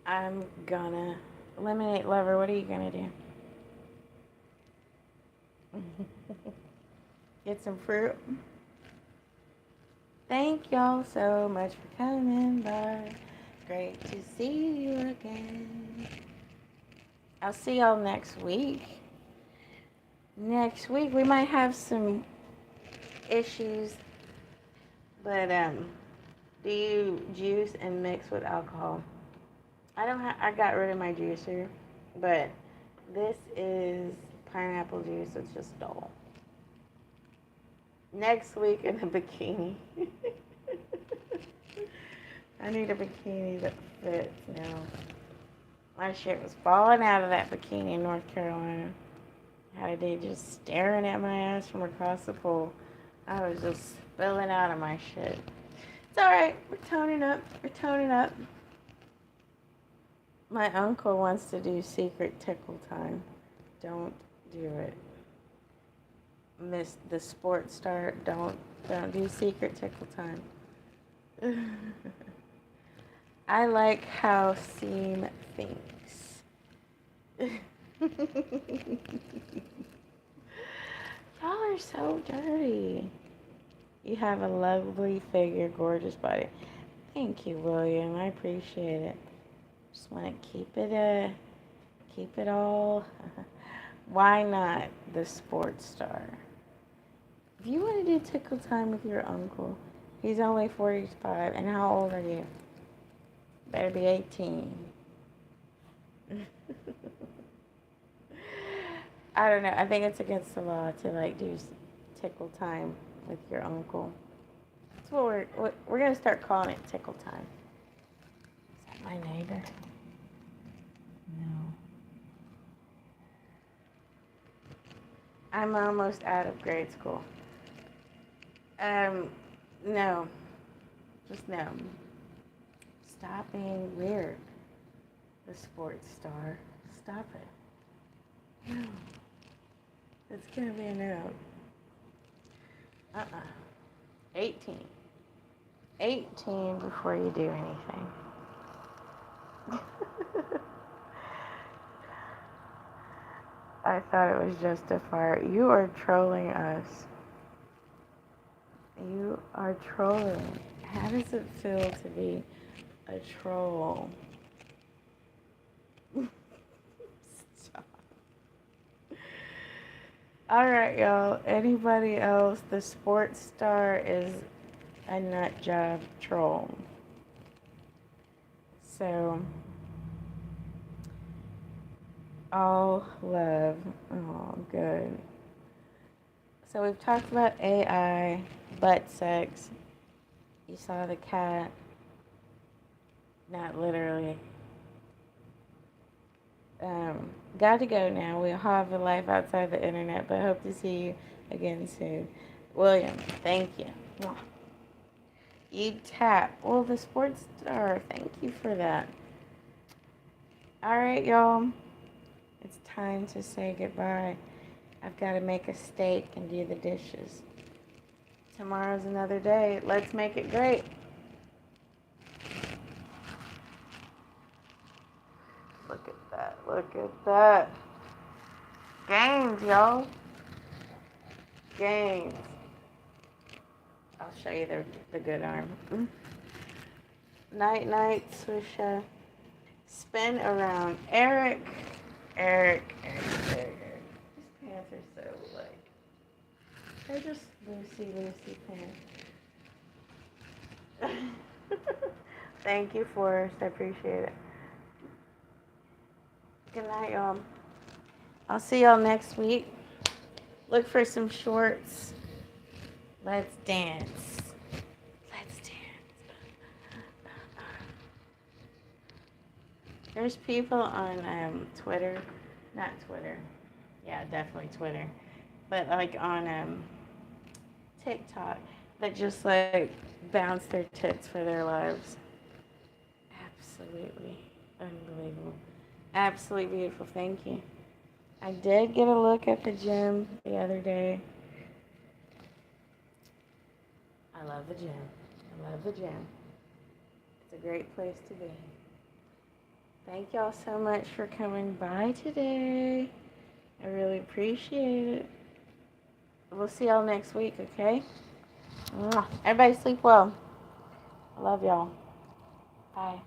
I'm gonna eliminate lover. What are you gonna do? Get some fruit. Thank y'all so much for coming by. Great to see you again. I'll see y'all next week. Next week we might have some issues, but do you juice and mix with alcohol? I got rid of my juicer, but this is pineapple juice. It's just dull. Next week in a bikini. I need a bikini that fits now. My shit was falling out of that bikini in North Carolina. Had a dude just staring at my ass from across the pool. I was just spilling out of my shit. It's alright. We're toning up. We're toning up. My uncle wants to do secret tickle time. Don't do it. Miss the sports star. Don't do secret tickle time. I like how Seam thinks. Y'all are so dirty. You have a lovely figure, gorgeous body. Thank you, William. I appreciate it. Just want to keep it all. Why not the sports star? If you want to do tickle time with your uncle, he's only 45. And how old are you? Better be 18. I don't know. I think it's against the law to like do tickle time with your uncle. That's what we're gonna start calling it tickle time. Is that my neighbor? No. I'm almost out of grade school. No. Just no. Stop being weird. The sports star. Stop it. No. It's gonna be a no. 18. 18 before you do anything. I thought it was just a fart. You are trolling us. You are trolling. How does it feel to be a troll? Stop. Alright, y'all. Anybody else? The sports star is a nut job troll. So, all love. Oh, good. So we've talked about AI, butt sex. You saw the cat. Not literally. Got to go now. We'll have a life outside the internet, but hope to see you again soon. William, thank you. You tap. Well, the sports star. Thank you for that. All right, y'all. It's time to say goodbye. I've got to make a steak and do the dishes. Tomorrow's another day. Let's make it great. Look at that. Look at that. Games, y'all. Games. I'll show you the good arm. Night, night, swisha. Spin around. Eric. Eric. These pants are so, like, they're just loosey pants. Thank you, Forrest. I appreciate it. Good night, y'all. I'll see y'all next week. Look for some shorts. Let's dance. Let's dance. There's people on Twitter. Not Twitter. Yeah, definitely Twitter. But like on TikTok that just like bounce their tits for their lives. Absolutely unbelievable. Absolutely beautiful. Thank you. I did get a look at the gym the other day. I love the gym. I love the gym. It's a great place to be. Thank y'all so much for coming by today. I really appreciate it. We'll see y'all next week, okay? Everybody sleep well. I love y'all. Bye.